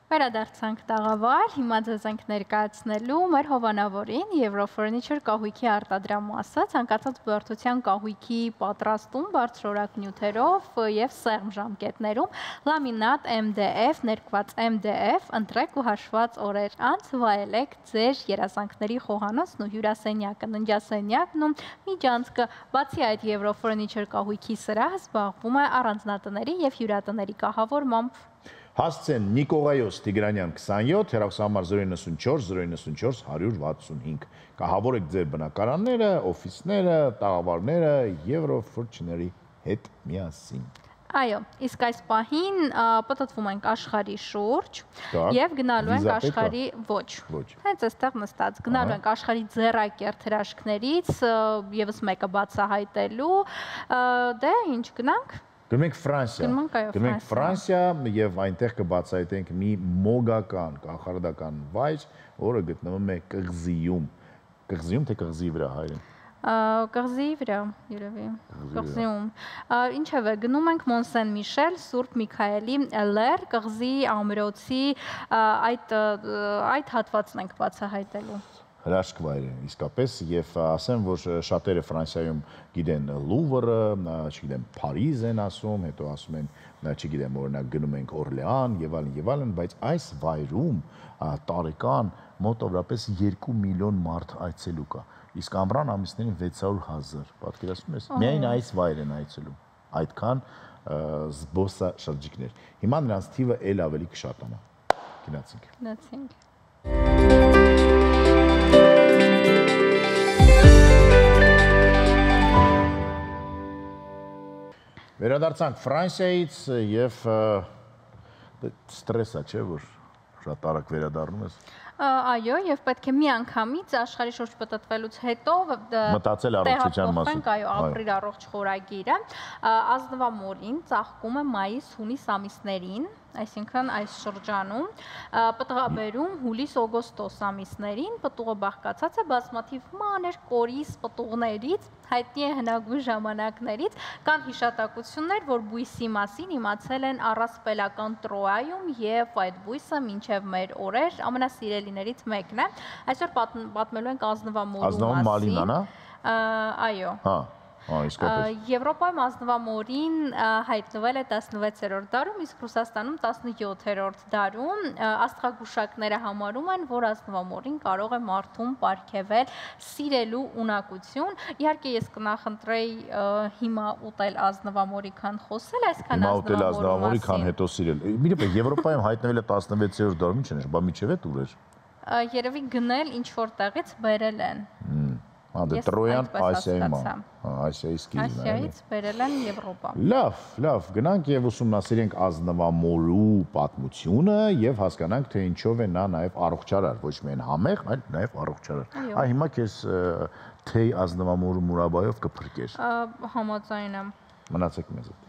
Վերադարձանք տաղավար, հիմա ձեզ ենք ներկայացնելու մեր հովանավորին Eurofurniture կահույքի արտադրամասը, ցանկացած բերդության կահույքի պատրաստում բարձրորակ նյութերով եւ սեղմ ժամկետներում, լամինատ MDF, ներկված MDF, ընտրեք ու հաշված օրեր անց վայելեք ձեր երազանքների խոհանոցն ու հյուրասենյակը, ննջասենյակն ու միջանցքը։ Բացի այդ Eurofurniture կահույքի սրահը զբաղվում է առանձնատների եւ հյուրատների կահավորմամբ։ Հասցեն Նիկողայոս Տիգրանյան 27, հեռախոսահամար 094 094 165։ Կահավորեք ձեր բնակարանները, օֆիսները, տաղավարները Eurofurniture-ի հետ միասին։ Այո, իսկ այս պահին պտտվում ենք աշխարհի շուրջ եւ գնալու ենք աշխարհի ոչ։ Հենց այստեղ նստած գնալու ենք աշխարհի ձեռակերտ հրաշքներից եւս մեկը բացահայտելու։ Դե ինչ գնանք։ Գնում ենք Ֆրանսիա եւ այնտեղ կբացահայտենք մի մոգական կախարդական վայր, որը գտնվում է Կղզիում։ Կղզիում թե Կղզի վրա հայրեն։ Կղզի վրա, երևի։ Կղզիում։ Ինչևէ, գնում ենք Մոնսեն Միշել, Սուրբ Միքայելի Լեր, Կղզի ամրոցի այդ հատվածն ենք բացահայտելու։ Հրաշք վայր է, իսկապես, եւ ասեմ, որ շատերը Ֆրանսիայում գիտեն Լուվրը, չգիտեմ, Փարիզ են ասում, հետո ասում են, չգիտեմ, օրինակ գնում ենք Օրլեան եւ այլն, բայց այս վայրում տարեկան մոտավորապես 2 միլիոն մարդ այցելու կա։ Իսկ ամռան ամիսներին 600,000, պատկերացնում ես։ Միայն այս վայր են այցելում։ Այդքան զբոսաշրջիկներ։ Հիմա նրանց թիվը էլ ավելի կշատանա։ Գնացինք։ Վերադարձանք Ֆրանսիայից եւ ստրեսա չէ, որ շատ արագ վերադառնում ես։ Այո, եւ պետք է մի անգամից աշխարհի շուրջ պտտվելուց հետո մտածել առողջության մասին։ Այո, ապրիլ առողջ խորագիրը ազնվամորին ծաղկում է մայիս-հունիս ամիսներին, այսինքն այս շրջանում, պտղաբերում հուլիս-օգոստոս ամիսներին, պտուղը բաղկացած է բազմաթիվ մանր կորիս պտուղներից, հայտնի է հնագույն ժամանակներից, կան հիշատակություններ, որ բույսի մասին իմացել են առասպելական Տրոայում եւ այդ բույսը մինչեւ մեր օրեր ամենասիրելիներից մեկն է։ Այսօր պատմելու ենք ազնվամորու մասին։ Ազնվամալինան, այո։ Եվրոպայում ազնվամորին հայտնվել է 16-րդ դարում, իսկ Ռուսաստանում 17-րդ դարում աստղագուշակները համարում են, որ ազնվամորին կարող է մարդուն պարգևել սիրելու ունակություն։ Իհարկե ես կնախընտրեի հիմա ուտել ազնվամորի, քան խոսել այսքան ազնվամորի, քան հետո սիրել։ Միրը Եվրոպայում հայտնվել է 16-րդ դարում, ինչ է, բա միջև է տուրեր։ Երևի գնել ինչ որտեղից բերել են։ Տրոյան Ասիայում, Ասիայի սկիզբն է։ Ասիայից բերել են Եվրոպա։ Լավ, գնանք եւ ուսումնասիրենք ազնվամորու պատմությունը եւ հասկանանք, թե ինչով է նա նաեւ առողջարար, ոչ միայն համեղ, այլ նաեւ առողջարար։ Այ հիմա քեզ թեյ ազնվամորու մուրաբայով կփրկեր։ Համաձայն եմ։ Մնացեք մեզ հետ։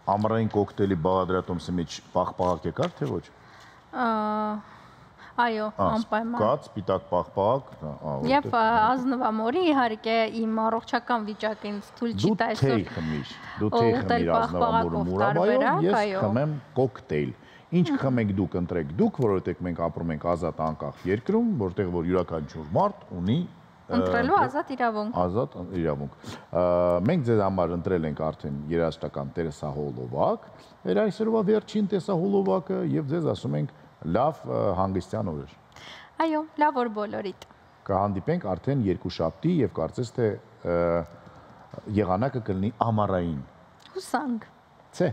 Ամառային կոկտեյլի բաղադրատոմսի մեջ պաղպաղակ եկար, թե ոչ։ Այո, անպայման։ Կաց, սպիտակ պաղպաղակ։ Եվ ազնվամորի իհարկե իմ առողջական վիճակը ինձ թույլ չի տա այսօր։ Դու թեյ խմիր ազնվամորու մուրաբայով, ես խմեմ կոկտեյլ։ Ինչ խմեք դուք, ընտրեք դուք, որովհետև մենք ապրում ենք ազատ անկախ երկրում, որտեղ որ յուրաքանչյուր մարդ ունի ընտրելու ազատ իրավունք։ Ազատ իրավունք։ Մենք ձեզ համար ընտրել ենք արդեն երաժշտական տեսահոլովակ, մեր այսօրվա վերջին տեսահոլովակը եւ ձեզ ասում ենք լավ հանգստյան օրեր։ Այո, լավ օր բոլորիդ։ Կհանդիպենք արդեն երկուշաբթի եւ կարծես թե եղանակը կլինի ամառային։ Հուսանք։ Ցե։